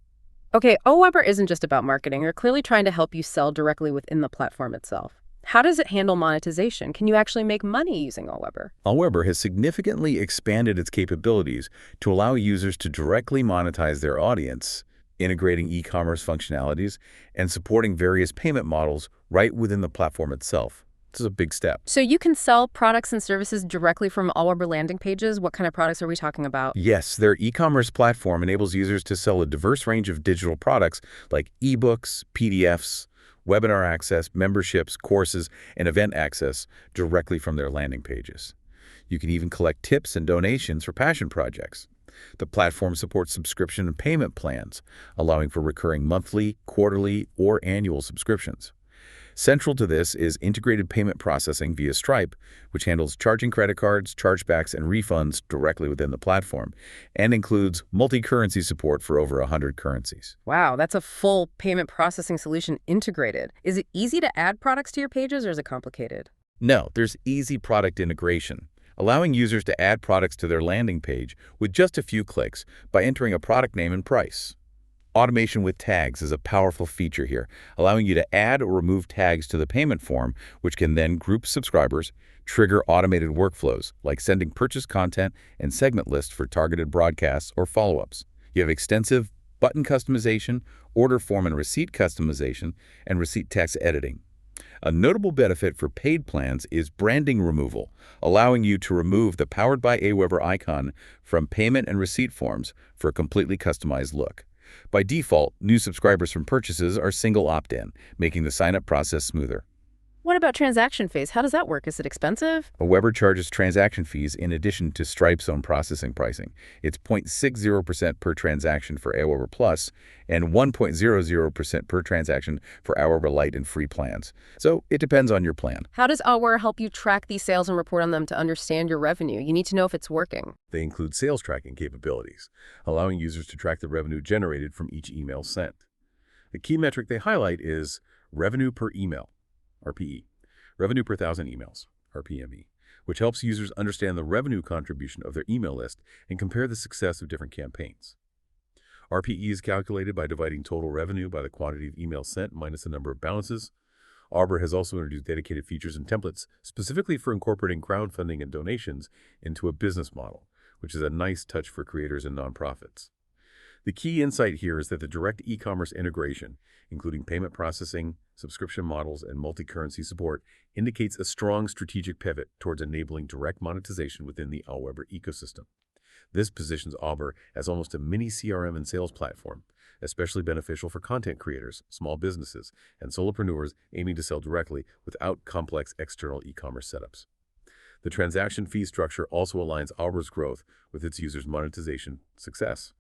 Speaker 1: Okay, Aweber isn't just about marketing. They're clearly trying to help you sell directly within the platform itself. How does it handle monetization? Can you actually make money using Aweber?
Speaker 2: Aweber has significantly expanded its capabilities to allow users to directly monetize their audience, integrating e-commerce functionalities and supporting various payment models right within the platform itself. This is a big step.
Speaker 1: So you can sell products and services directly from Aweber landing pages? What kind of products are we talking about?
Speaker 2: Yes, their e-commerce platform enables users to sell a diverse range of digital products like ebooks, PDFs, webinar access, memberships, courses, and event access directly from their landing pages. You can even collect tips and donations for passion projects. The platform supports subscription and payment plans, allowing for recurring monthly, quarterly, or annual subscriptions. Central to this is integrated payment processing via Stripe, which handles charging credit cards, chargebacks, and refunds directly within the platform, and includes multi-currency support for over 100 currencies.
Speaker 1: Wow, that's a full payment processing solution integrated. Is it easy to add products to your pages, or is it complicated?
Speaker 2: No, there's easy product integration, allowing users to add products to their landing page with just a few clicks by entering a product name and price. Automation with tags is a powerful feature here, allowing you to add or remove tags to the payment form, which can then group subscribers, trigger automated workflows, like sending purchase content and segment lists for targeted broadcasts or follow-ups. You have extensive button customization, order form and receipt customization, and receipt text editing. A notable benefit for paid plans is branding removal, allowing you to remove the Powered by Aweber icon from payment and receipt forms for a completely customized look. By default, new subscribers from purchases are single opt-in, making the sign-up process smoother.
Speaker 1: What about transaction fees? How does that work? Is it expensive?
Speaker 2: Aweber charges transaction fees in addition to Stripe's own processing pricing. It's 0.60% per transaction for Aweber Plus and 1.00% per transaction for Aweber Lite and free plans. So it depends on your plan.
Speaker 1: How does Aweber help you track these sales and report on them to understand your revenue? You need to know if it's working.
Speaker 5: They include sales tracking capabilities, allowing users to track the revenue generated from each email sent. The key metric they highlight is revenue per email, RPE, revenue per 1,000 emails, RPME, which helps users understand the revenue contribution of their email list and compare the success of different campaigns. RPE is calculated by dividing total revenue by the quantity of emails sent minus the number of balances. Aweber has also introduced dedicated features and templates specifically for incorporating crowdfunding and donations into a business model, which is a nice touch for creators and nonprofits. The key insight here is that the direct e-commerce integration, including payment processing, subscription models, and multi-currency support, indicates a strong strategic pivot towards enabling direct monetization within the Aweber ecosystem. This positions Aweber as almost a mini CRM and sales platform, especially beneficial for content creators, small businesses, and solopreneurs aiming to sell directly without complex external e-commerce setups. The transaction fee structure also aligns Aweber's growth with its users' monetization success.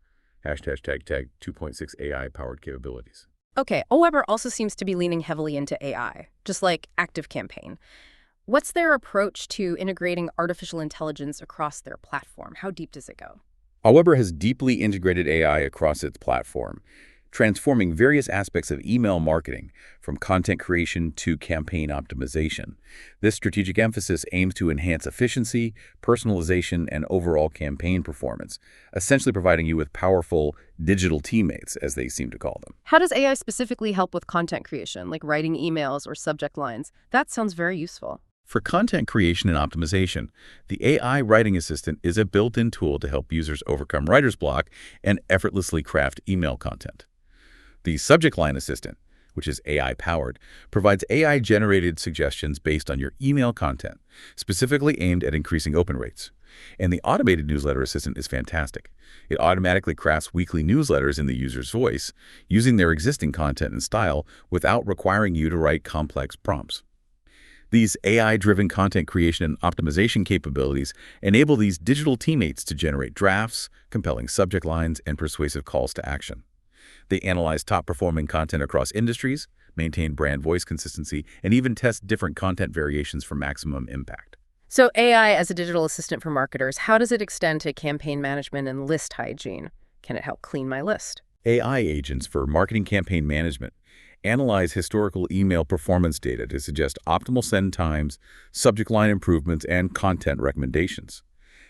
Speaker 5: #tag 2.6 AI-powered capabilities.
Speaker 1: Okay, Aweber also seems to be leaning heavily into AI, just like ActiveCampaign. What's their approach to integrating artificial intelligence across their platform? How deep does it go?
Speaker 2: Aweber has deeply integrated AI across its platform, transforming various aspects of email marketing, from content creation to campaign optimization. This strategic emphasis aims to enhance efficiency, personalization, and overall campaign performance, essentially providing you with powerful digital teammates, as they seem to call them.
Speaker 1: How does AI specifically help with content creation, like writing emails or subject lines? That sounds very useful.
Speaker 2: For content creation and optimization, the AI Writing Assistant is a built-in tool to help users overcome writer's block and effortlessly craft email content. The Subject Line Assistant, which is AI-powered, provides AI-generated suggestions based on your email content, specifically aimed at increasing open rates. And the Automated Newsletter Assistant is fantastic. It automatically crafts weekly newsletters in the user's voice, using their existing content and style without requiring you to write complex prompts. These AI-driven content creation and optimization capabilities enable these digital teammates to generate drafts, compelling subject lines, and persuasive calls to action. They analyze top-performing content across industries, maintain brand voice consistency, and even test different content variations for maximum impact.
Speaker 1: So AI as a digital assistant for marketers, how does it extend to campaign management and list hygiene? Can it help clean my list?
Speaker 2: AI agents for marketing campaign management analyze historical email performance data to suggest optimal send times, subject line improvements, and content recommendations.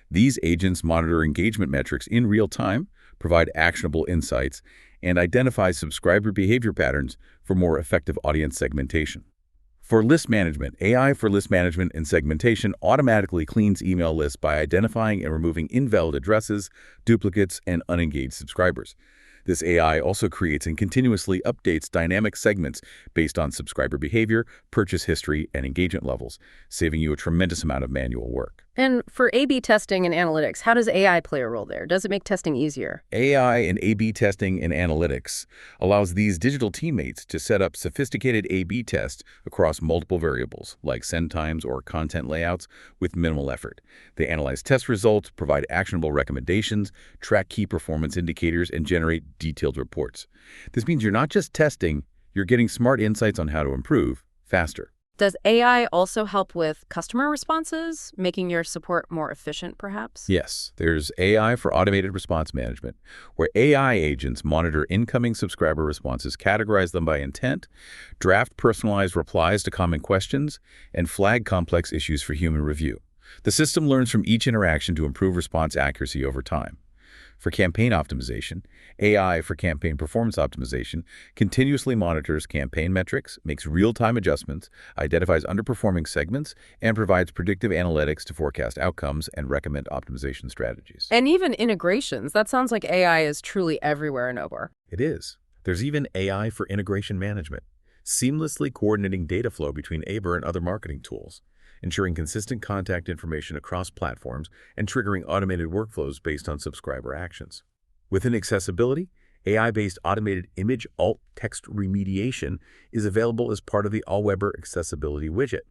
Speaker 2: These agents monitor engagement metrics in real time, provide actionable insights, and identify subscriber behavior patterns for more effective audience segmentation. For list management, AI for list management and segmentation automatically cleans email lists by identifying and removing invalid addresses, duplicates, and unengaged subscribers. This AI also creates and continuously updates dynamic segments based on subscriber behavior, purchase history, and engagement levels, saving you a tremendous amount of manual work.
Speaker 1: And for A/B testing and analytics, how does AI play a role there? Does it make testing easier?
Speaker 2: AI and A/B testing and analytics allows these digital teammates to set up sophisticated A/B tests across multiple variables, like send times or content layouts, with minimal effort. They analyze test results, provide actionable recommendations, track key performance indicators, and generate detailed reports. This means you're not just testing, you're getting smart insights on how to improve faster.
Speaker 1: Does AI also help with customer responses, making your support more efficient, perhaps?
Speaker 2: Yes, there's AI for automated response management, where AI agents monitor incoming subscriber responses, categorize them by intent, draft personalized replies to common questions, and flag complex issues for human review. The system learns from each interaction to improve response accuracy over time. For campaign optimization, AI for campaign performance optimization continuously monitors campaign metrics, makes real-time adjustments, identifies underperforming segments, and provides predictive analytics to forecast outcomes and recommend optimization strategies.
Speaker 1: And even integrations. That sounds like AI is truly everywhere in Aweber.
Speaker 5: It is. There's even AI for integration management, seamlessly coordinating data flow between Aweber and other marketing tools, ensuring consistent contact information across platforms, and triggering automated workflows based on subscriber actions. Within accessibility, AI-based automated image alt text remediation is available as part of the Aweber Accessibility widget.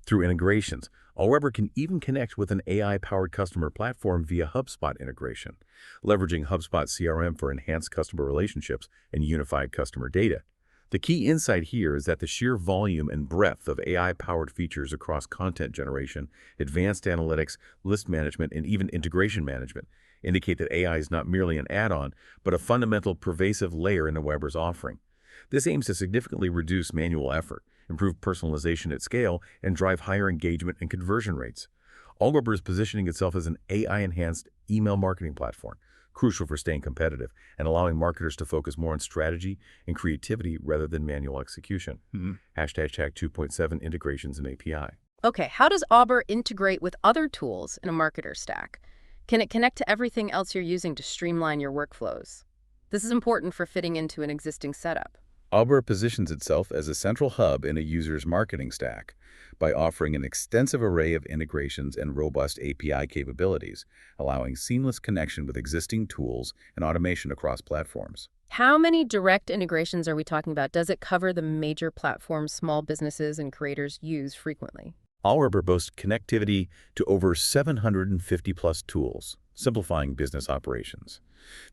Speaker 5: Through integrations, Aweber can even connect with an AI-powered customer platform via HubSpot integration, leveraging HubSpot CRM for enhanced customer relationships and unified customer data. The key insight here is that the sheer volume and breadth of AI-powered features across content generation, advanced analytics, list management, and even integration management indicate that AI is not merely an add-on, but a fundamental pervasive layer in Aweber's offering. This aims to significantly reduce manual effort, improve personalization at scale, and drive higher engagement and conversion rates. Aweber is positioning itself as an AI-enhanced email marketing platform, crucial for staying competitive and allowing marketers to focus more on strategy and creativity rather than manual execution. Hashtag 2.7 integrations and API.
Speaker 1: Okay, how does Aweber integrate with other tools in a marketer stack? Can it connect to everything else you're using to streamline your workflows? This is important for fitting into an existing setup.
Speaker 2: Aweber positions itself as a central hub in a user's marketing stack by offering an extensive array of integrations and robust API capabilities, allowing seamless connection with existing tools and automation across platforms.
Speaker 1: How many direct integrations are we talking about? Does it cover the major platforms small businesses and creators use frequently?
Speaker 2: Aweber boasts connectivity to over 750-plus tools, simplifying business operations.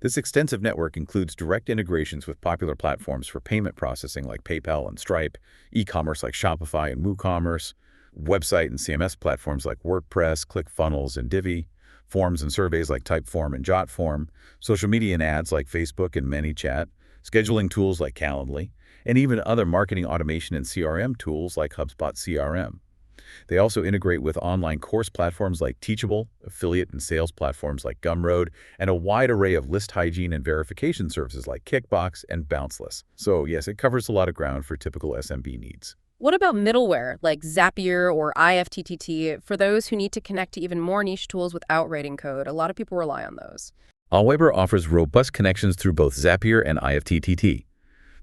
Speaker 2: This extensive network includes direct integrations with popular platforms for payment processing like PayPal and Stripe, e-commerce like Shopify and WooCommerce, website and CMS platforms like WordPress, ClickFunnels, and Divi, forms and surveys like Typeform and JotForm, social media and ads like Facebook and ManyChat, scheduling tools like Calendly, and even other marketing automation and CRM tools like HubSpot CRM. They also integrate with online course platforms like Teachable, affiliate and sales platforms like Gumroad, and a wide array of list hygiene and verification services like Kickbox and Bounceless. So yes, it covers a lot of ground for typical SMB needs.
Speaker 1: What about middleware like Zapier or IFTTT for those who need to connect to even more niche tools without writing code? A lot of people rely on those.
Speaker 2: Aweber offers robust connections through both Zapier and IFTTT.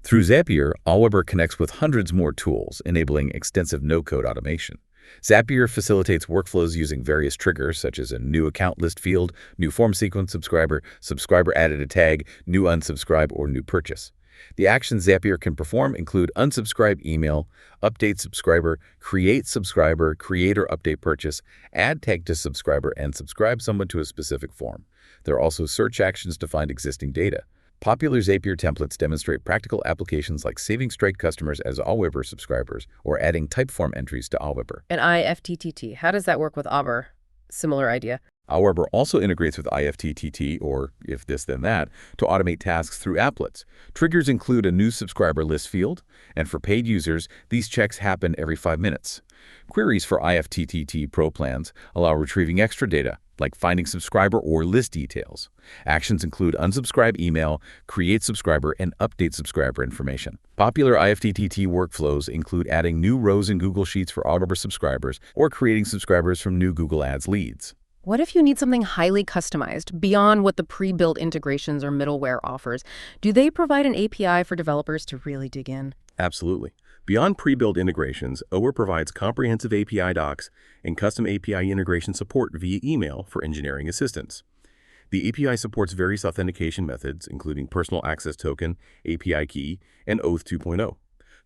Speaker 2: Through Zapier, Aweber connects with hundreds more tools, enabling extensive no-code automation. Zapier facilitates workflows using various triggers such as a new account list field, new form sequence subscriber, subscriber added a tag, new unsubscribe, or new purchase. The actions Zapier can perform include unsubscribe email, update subscriber, create subscriber, create or update purchase, add tag to subscriber, and subscribe someone to a specific form. There are also search actions to find existing data. Popular Zapier templates demonstrate practical applications like saving straight customers as Aweber subscribers or adding Typeform entries to Aweber.
Speaker 1: And IFTTT, how does that work with Aweber? Similar idea.
Speaker 2: Aweber also integrates with IFTTT, or if this then that, to automate tasks through applets. Triggers include a new subscriber list field, and for paid users, these checks happen every 5 minutes. Queries for IFTTT Pro plans allow retrieving extra data, like finding subscriber or list details. Actions include unsubscribe email, create subscriber, and update subscriber information. Popular IFTTT workflows include adding new rows in Google Sheets for Aweber subscribers or creating subscribers from new Google Ads leads.
Speaker 1: What if you need something highly customized beyond what the pre-built integrations or middleware offers? Do they provide an API for developers to really dig in?
Speaker 5: Absolutely. Beyond pre-built integrations, Aweber provides comprehensive API docs and custom API integration support via email for engineering assistance. The API supports various authentication methods, including Personal Access Token, API Key, and Oath 2.0.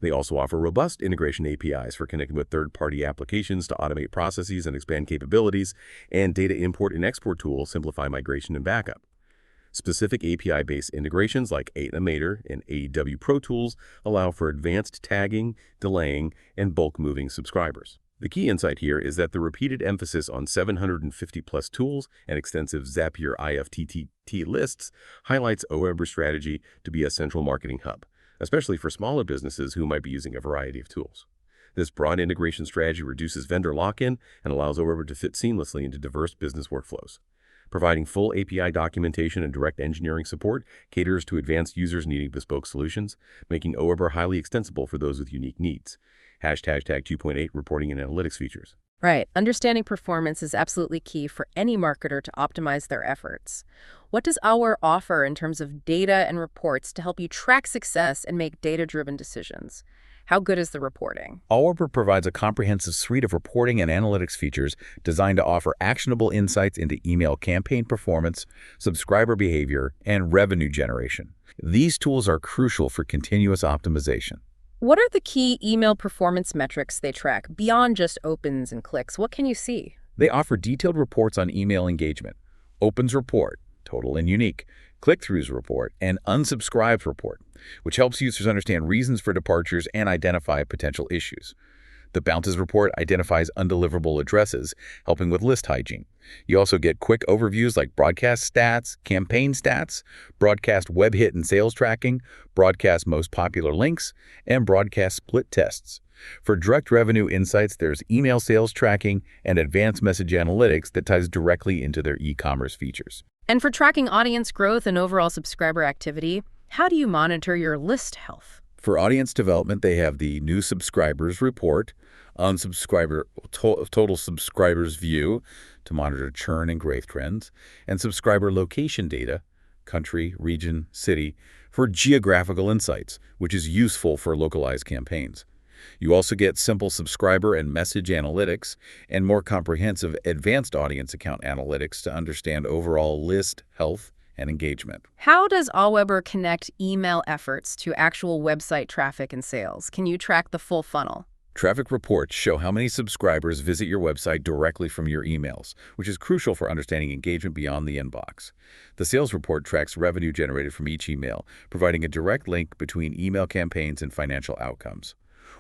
Speaker 5: They also offer robust integration APIs for connecting with third-party applications to automate processes and expand capabilities, and data import and export tools simplify migration and backup. Specific API-based integrations like Animator and AEW Pro Tools allow for advanced tagging, delaying, and bulk moving subscribers. The key insight here is that the repeated emphasis on 750-plus tools and extensive Zapier IFTTT lists highlights Aweber's strategy to be a central marketing hub, especially for smaller businesses who might be using a variety of tools. This broad integration strategy reduces vendor lock-in and allows Aweber to fit seamlessly into diverse business workflows. Providing full API documentation and direct engineering support caters to advanced users needing bespoke solutions, making Aweber highly extensible for those with unique needs. Hashtag 2.8 reporting and analytics features.
Speaker 1: Right. Understanding performance is absolutely key for any marketer to optimize their efforts. What does Aweber offer in terms of data and reports to help you track success and make data-driven decisions? How good is the reporting?
Speaker 2: Aweber provides a comprehensive suite of reporting and analytics features designed to offer actionable insights into email campaign performance, subscriber behavior, and revenue generation. These tools are crucial for continuous optimization.
Speaker 1: What are the key email performance metrics they track beyond just opens and clicks? What can you see?
Speaker 2: They offer detailed reports on email engagement, opens report, total and unique, click-throughs report, and unsubscribes report, which helps users understand reasons for departures and identify potential issues. The bounces report identifies undeliverable addresses, helping with list hygiene. You also get quick overviews like broadcast stats, campaign stats, broadcast web hit and sales tracking, broadcast most popular links, and broadcast split tests. For direct revenue insights, there's email sales tracking and advanced message analytics that ties directly into their e-commerce features.
Speaker 1: And for tracking audience growth and overall subscriber activity, how do you monitor your list health?
Speaker 2: For audience development, they have the new subscribers report, total subscribers view to monitor churn and growth trends, and subscriber location data, country, region, city, for geographical insights, which is useful for localized campaigns. You also get simple subscriber and message analytics and more comprehensive advanced audience account analytics to understand overall list health and engagement.
Speaker 1: How does Aweber connect email efforts to actual website traffic and sales? Can you track the full funnel?
Speaker 2: Traffic reports show how many subscribers visit your website directly from your emails, which is crucial for understanding engagement beyond the inbox. The sales report tracks revenue generated from each email, providing a direct link between email campaigns and financial outcomes.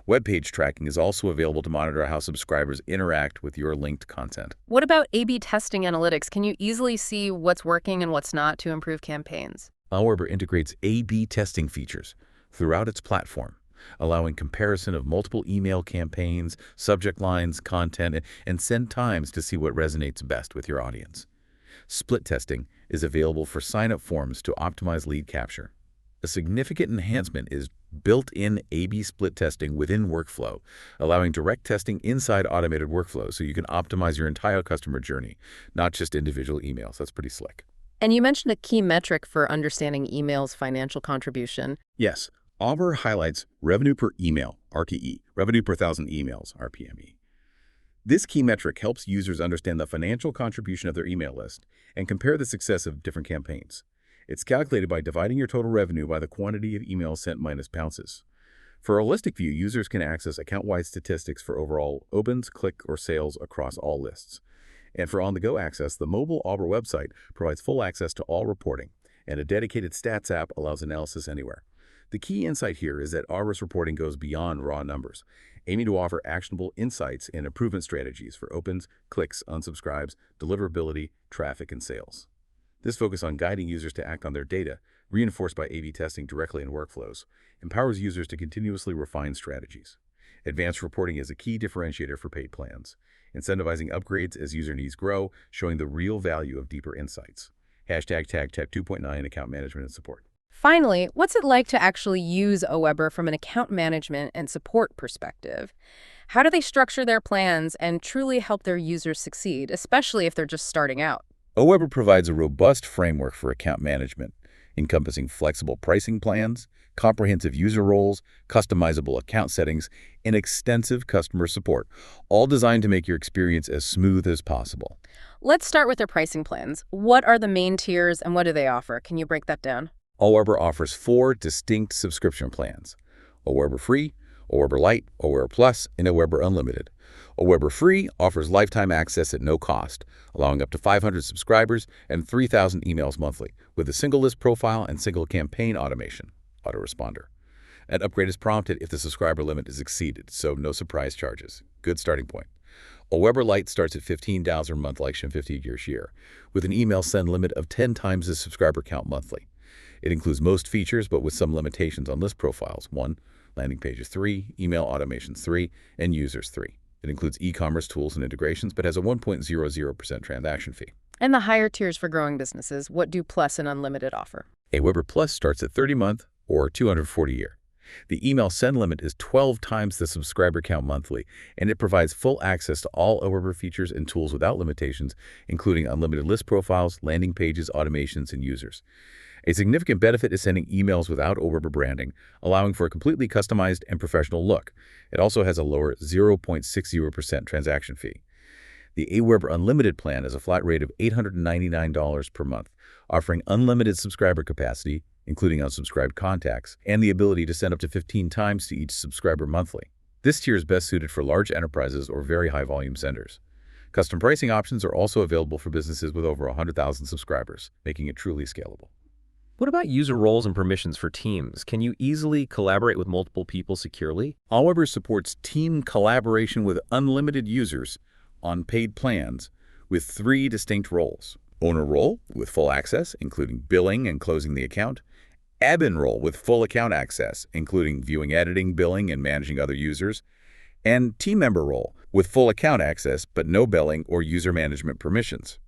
Speaker 2: Web page tracking is also available to monitor how subscribers interact with your linked content.
Speaker 1: What about A/B testing analytics? Can you easily see what's working and what's not to improve campaigns?
Speaker 2: Aweber integrates A/B testing features throughout its platform, allowing comparison of multiple email campaigns, subject lines, content, and send times to see what resonates best with your audience. Split testing is available for sign-up forms to optimize lead capture. A significant enhancement is built-in A/B split testing within workflow, allowing direct testing inside automated workflows so you can optimize your entire customer journey, not just individual emails. That's pretty slick.
Speaker 1: And you mentioned a key metric for understanding email's financial contribution.
Speaker 5: Yes, Aweber highlights revenue per email, RPE, revenue per thousand emails, RPME. This key metric helps users understand the financial contribution of their email list and compare the success of different campaigns. It's calculated by dividing your total revenue by the quantity of emails sent minus bounces. For a holistic view, users can access account-wide statistics for overall opens, click, or sales across all lists. And for on-the-go access, the mobile Aweber website provides full access to all reporting, and a dedicated stats app allows analysis anywhere. The key insight here is that Aweber's reporting goes beyond raw numbers, aiming to offer actionable insights and improvement strategies for opens, clicks, unsubscribes, deliverability, traffic, and sales. This focus on guiding users to act on their data, reinforced by A/B testing directly in workflows, empowers users to continuously refine strategies. Advanced reporting is a key differentiator for paid plans, incentivizing upgrades as user needs grow, showing the real value of deeper insights. #TAG 2.9 Account Management and Support.
Speaker 1: Finally, what's it like to actually use Aweber from an account management and support perspective? How do they structure their plans and truly help their users succeed, especially if they're just starting out?
Speaker 2: Aweber provides a robust framework for account management, encompassing flexible pricing plans, comprehensive user roles, customizable account settings, and extensive customer support, all designed to make your experience as smooth as possible.
Speaker 1: Let's start with their pricing plans. What are the main tiers and what do they offer? Can you break that down?
Speaker 2: Aweber offers 4 distinct subscription plans: Aweber Free, Aweber Lite, Aweber Plus, and Aweber Unlimited. Aweber Free offers lifetime access at no cost, allowing up to 500 subscribers and 3,000 emails monthly, with a single list profile and single campaign automation, autoresponder. An upgrade is prompted if the subscriber limit is exceeded, so no surprise charges. Good starting point. Aweber Lite starts at $15 a month, like 50 year, with an email send limit of 10 times the subscriber count monthly. It includes most features, but with some limitations on list profiles: 1, landing pages 3, email automations 3, and users 3. It includes e-commerce tools and integrations, but has a 1.00% transaction fee.
Speaker 1: And the higher tiers for growing businesses, what do Plus and Unlimited offer?
Speaker 2: Aweber Plus starts at 30-month or 240-year. The email send limit is 12 times the subscriber count monthly, and it provides full access to all Aweber features and tools without limitations, including unlimited list profiles, landing pages, automations, and users. A significant benefit is sending emails without Aweber branding, allowing for a completely customized and professional look. It also has a lower 0.60% transaction fee. The Aweber Unlimited plan has a flat rate of $899 per month, offering unlimited subscriber capacity, including unsubscribed contacts, and the ability to send up to 15 times to each subscriber monthly. This tier is best suited for large enterprises or very high-volume senders. Custom pricing options are also available for businesses with over 100,000 subscribers, making it truly scalable.
Speaker 6: What about user roles and permissions for teams? Can you easily collaborate with multiple people securely?
Speaker 2: Aweber supports team collaboration with unlimited users on paid plans with 3 distinct roles: owner role with full access, including billing and closing the account; admin role with full account access, including viewing, editing, billing, and managing other users; and team member role with full account access but no billing or user management permissions.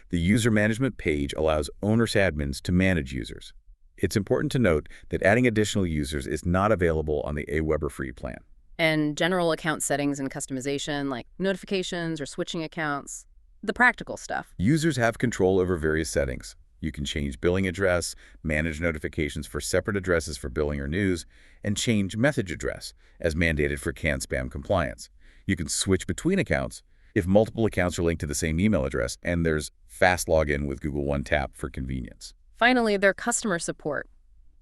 Speaker 2: The user management page allows owners admins to manage users. It's important to note that adding additional users is not available on the Aweber free plan.
Speaker 1: And general account settings and customization, like notifications or switching accounts, the practical stuff.
Speaker 2: Users have control over various settings. You can change billing address, manage notifications for separate addresses for billing or news, and change message address, as mandated for CAN spam compliance. You can switch between accounts if multiple accounts are linked to the same email address, and there's fast login with Google One Tap for convenience.
Speaker 1: Finally, their customer support.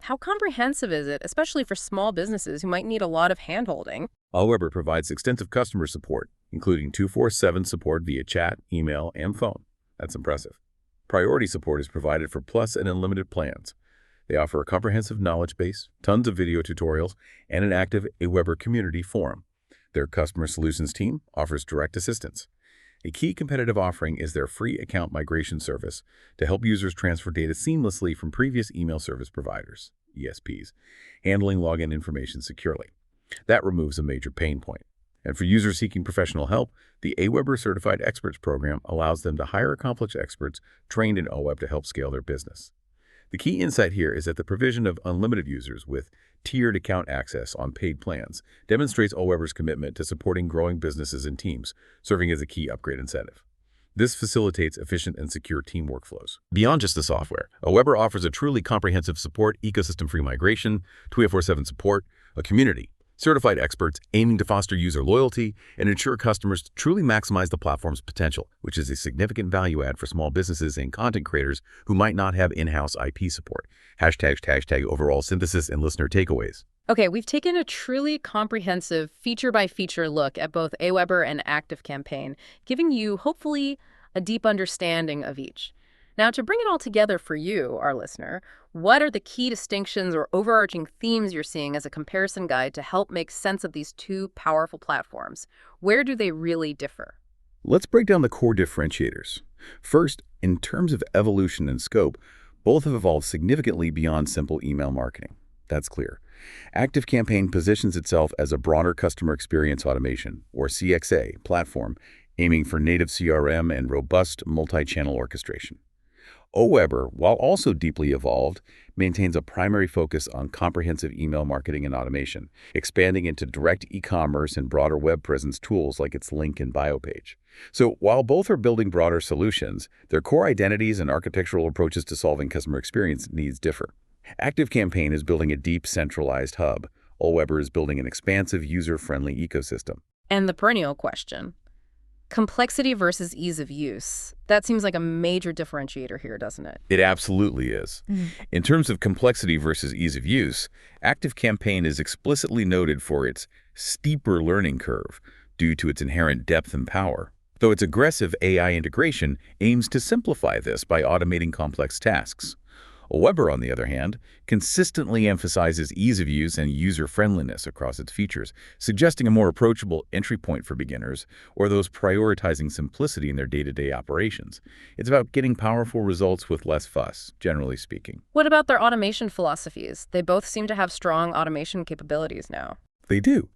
Speaker 1: How comprehensive is it, especially for small businesses who might need a lot of hand-holding?
Speaker 5: Aweber provides extensive customer support, including 24/7 support via chat, email, and phone. That's impressive. Priority support is provided for Plus and Unlimited plans. They offer a comprehensive knowledge base, tons of video tutorials, and an active Aweber community forum. Their customer solutions team offers direct assistance. A key competitive offering is their free account migration service to help users transfer data seamlessly from previous email service providers, ESPs, handling login information securely. That removes a major pain point. And for users seeking professional help, the Aweber Certified Experts program allows them to hire accomplished experts trained in OWeb to help scale their business. The key insight here is that the provision of unlimited users with tiered account access on paid plans demonstrates Aweber's commitment to supporting growing businesses and teams, serving as a key upgrade incentive. This facilitates efficient and secure team workflows. Beyond just the software, Aweber offers a truly comprehensive support ecosystem-free migration, 24/7 support, a community, certified experts aiming to foster user loyalty and ensure customers truly maximize the platform's potential, which is a significant value add for small businesses and content creators who might not have in-house IP support. Hashtag overall synthesis and listener takeaways.
Speaker 1: Okay, we've taken a truly comprehensive feature-by-feature look at both Aweber and ActiveCampaign, giving you, hopefully, a deep understanding of each. Now, to bring it all together for you, our listener, what are the key distinctions or overarching themes you're seeing as a comparison guide to help make sense of these two powerful platforms? Where do they really differ?
Speaker 2: Let's break down the core differentiators. First, in terms of evolution and scope, both have evolved significantly beyond simple email marketing. That's clear. ActiveCampaign positions itself as a broader customer experience automation, or CXA, platform, aiming for native CRM and robust multi-channel orchestration. Aweber, while also deeply evolved, maintains a primary focus on comprehensive email marketing and automation, expanding into direct e-commerce and broader web presence tools like its link and bio page. So while both are building broader solutions, their core identities and architectural approaches to solving customer experience needs differ. ActiveCampaign is building a deep, centralized hub. Aweber is building an expansive, user-friendly ecosystem.
Speaker 1: And the perennial question, complexity versus ease of use. That seems like a major differentiator here, doesn't it?
Speaker 2: It absolutely is. In terms of complexity versus ease of use, ActiveCampaign is explicitly noted for its steeper learning curve due to its inherent depth and power, though its aggressive AI integration aims to simplify this by automating complex tasks. Aweber, on the other hand, consistently emphasizes ease of use and user-friendliness across its features, suggesting a more approachable entry point for beginners or those prioritizing simplicity in their day-to-day operations. It's about getting powerful results with less fuss, generally speaking.
Speaker 1: What about their automation philosophies? They both seem to have strong automation capabilities now.
Speaker 2: They do.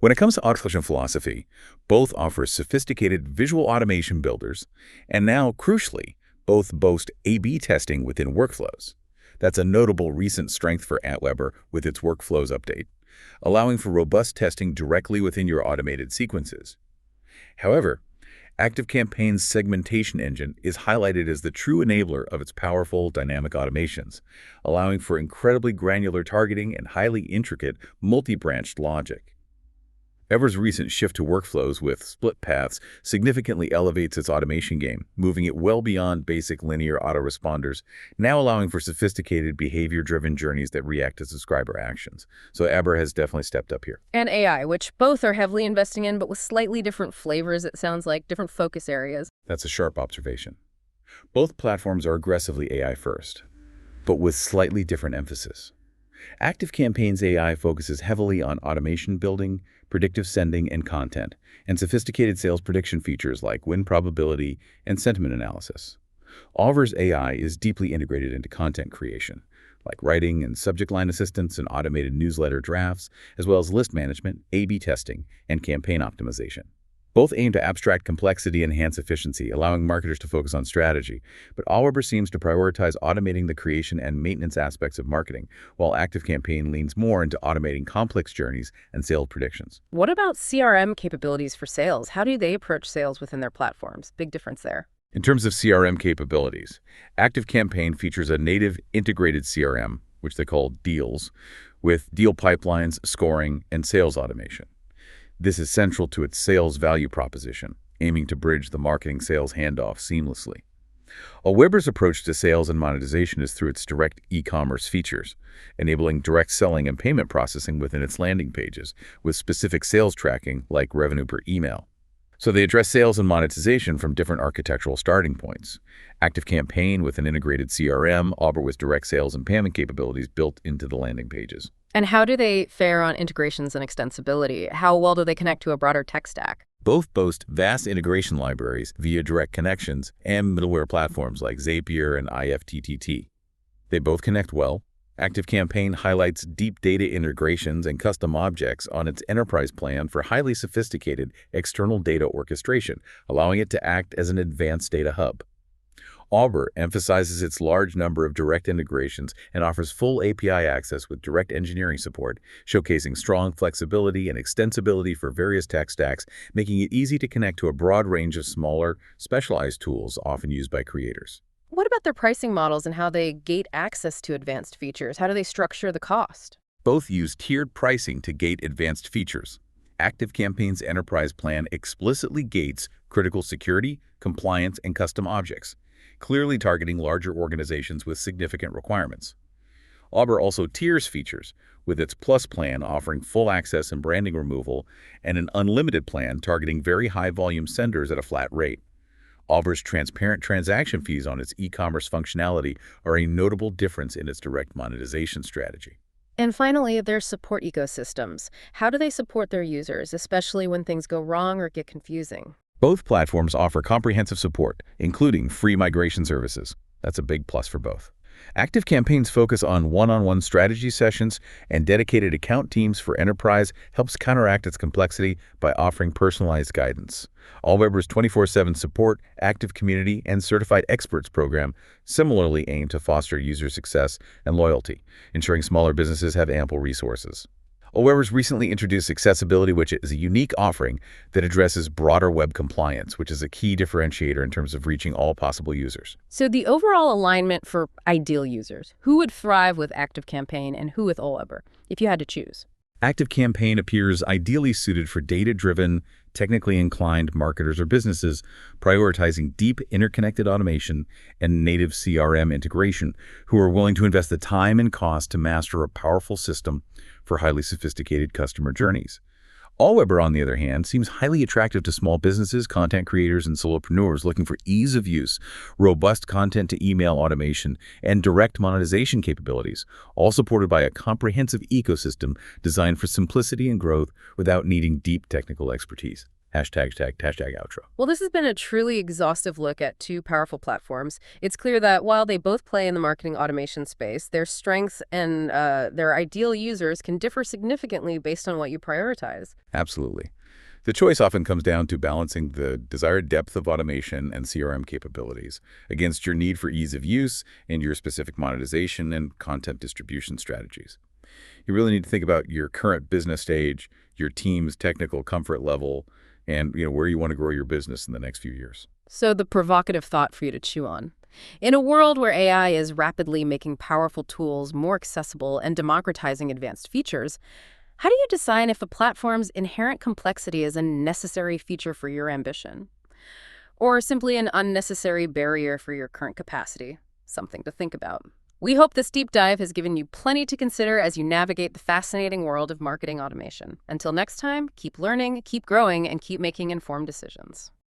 Speaker 2: When it comes to automation philosophy, both offer sophisticated visual automation builders, and now, crucially, both boast A/B testing within workflows. That's a notable recent strength for Aweber with its Workflows update, allowing for robust testing directly within your automated sequences. However, ActiveCampaign's segmentation engine is highlighted as the true enabler of its powerful dynamic automations, allowing for incredibly granular targeting and highly intricate multi-branched logic. Aweber's recent shift to workflows with split paths significantly elevates its automation game, moving it well beyond basic linear autoresponders, now allowing for sophisticated behavior-driven journeys that react to subscriber actions. So Aweber has definitely stepped up here.
Speaker 1: And AI, which both are heavily investing in, but with slightly different flavors, it sounds like, different focus areas.
Speaker 2: That's a sharp observation. Both platforms are aggressively AI first, but with slightly different emphasis. ActiveCampaign's AI focuses heavily on automation building, predictive sending and content, and sophisticated sales prediction features like win probability and sentiment analysis. Aweber's AI is deeply integrated into content creation, like writing and subject line assistance and automated newsletter drafts, as well as list management, A/B testing, and campaign optimization. Both aim to abstract complexity and enhance efficiency, allowing marketers to focus on strategy. But Aweber seems to prioritize automating the creation and maintenance aspects of marketing, while ActiveCampaign leans more into automating complex journeys and sales predictions.
Speaker 1: What about CRM capabilities for sales? How do they approach sales within their platforms? Big difference there.
Speaker 2: In terms of CRM capabilities, ActiveCampaign features a native integrated CRM, which they call deals, with deal pipelines, scoring, and sales automation. This is central to its sales value proposition, aiming to bridge the marketing-sales handoff seamlessly. Aweber's approach to sales and monetization is through its direct e-commerce features, enabling direct selling and payment processing within its landing pages, with specific sales tracking like revenue per email. So they address sales and monetization from different architectural starting points. ActiveCampaign with an integrated CRM, Aweber with direct sales and payment capabilities built into the landing pages.
Speaker 1: And how do they fare on integrations and extensibility? How well do they connect to a broader tech stack?
Speaker 2: Both boast vast integration libraries via direct connections and middleware platforms like Zapier and IFTTT. They both connect well. ActiveCampaign highlights deep data integrations and custom objects on its enterprise plan for highly sophisticated external data orchestration, allowing it to act as an advanced data hub. Aweber emphasizes its large number of direct integrations and offers full API access with direct engineering support, showcasing strong flexibility and extensibility for various tech stacks, making it easy to connect to a broad range of smaller, specialized tools often used by creators.
Speaker 1: What about their pricing models and how they gate access to advanced features? How do they structure the cost?
Speaker 2: Both use tiered pricing to gate advanced features. ActiveCampaign's enterprise plan explicitly gates critical security, compliance, and custom objects, clearly targeting larger organizations with significant requirements. Aweber also tiers features, with its Plus plan offering full access and branding removal, and an unlimited plan targeting very high-volume senders at a flat rate. Aweber's transparent transaction fees on its e-commerce functionality are a notable difference in its direct monetization strategy.
Speaker 1: And finally, their support ecosystems. How do they support their users, especially when things go wrong or get confusing?
Speaker 2: Both platforms offer comprehensive support, including free migration services. That's a big plus for both. ActiveCampaign's focus on one-on-one strategy sessions and dedicated account teams for enterprise helps counteract its complexity by offering personalized guidance. Aweber's 24/7 support, active community, and certified experts program similarly aim to foster user success and loyalty, ensuring smaller businesses have ample resources. Aweber's recently introduced Accessibility Widget is a unique offering that addresses broader web compliance, which is a key differentiator in terms of reaching all possible users.
Speaker 1: So the overall alignment for ideal users, who would thrive with ActiveCampaign and who with Aweber, if you had to choose?
Speaker 2: ActiveCampaign appears ideally suited for data-driven, technically inclined marketers or businesses prioritizing deep interconnected automation and native CRM integration who are willing to invest the time and cost to master a powerful system for highly sophisticated customer journeys. Aweber, on the other hand, seems highly attractive to small businesses, content creators, and solopreneurs looking for ease of use, robust content-to-email automation, and direct monetization capabilities, all supported by a comprehensive ecosystem designed for simplicity and growth without needing deep technical expertise. Hashtag outro.
Speaker 1: Well, this has been a truly exhaustive look at two powerful platforms. It's clear that while they both play in the marketing automation space, their strengths and their ideal users can differ significantly based on what you prioritize.
Speaker 2: Absolutely. The choice often comes down to balancing the desired depth of automation and CRM capabilities against your need for ease of use and your specific monetization and content distribution strategies. You really need to think about your current business stage, your team's technical comfort level, and where you want to grow your business in the next few years.
Speaker 1: So the provocative thought for you to chew on. In a world where AI is rapidly making powerful tools more accessible and democratizing advanced features, how do you decide if a platform's inherent complexity is a necessary feature for your ambition? Or simply an unnecessary barrier for your current capacity? Something to think about. We hope this deep dive has given you plenty to consider as you navigate the fascinating world of marketing automation. Until next time, keep learning, keep growing, and keep making informed decisions.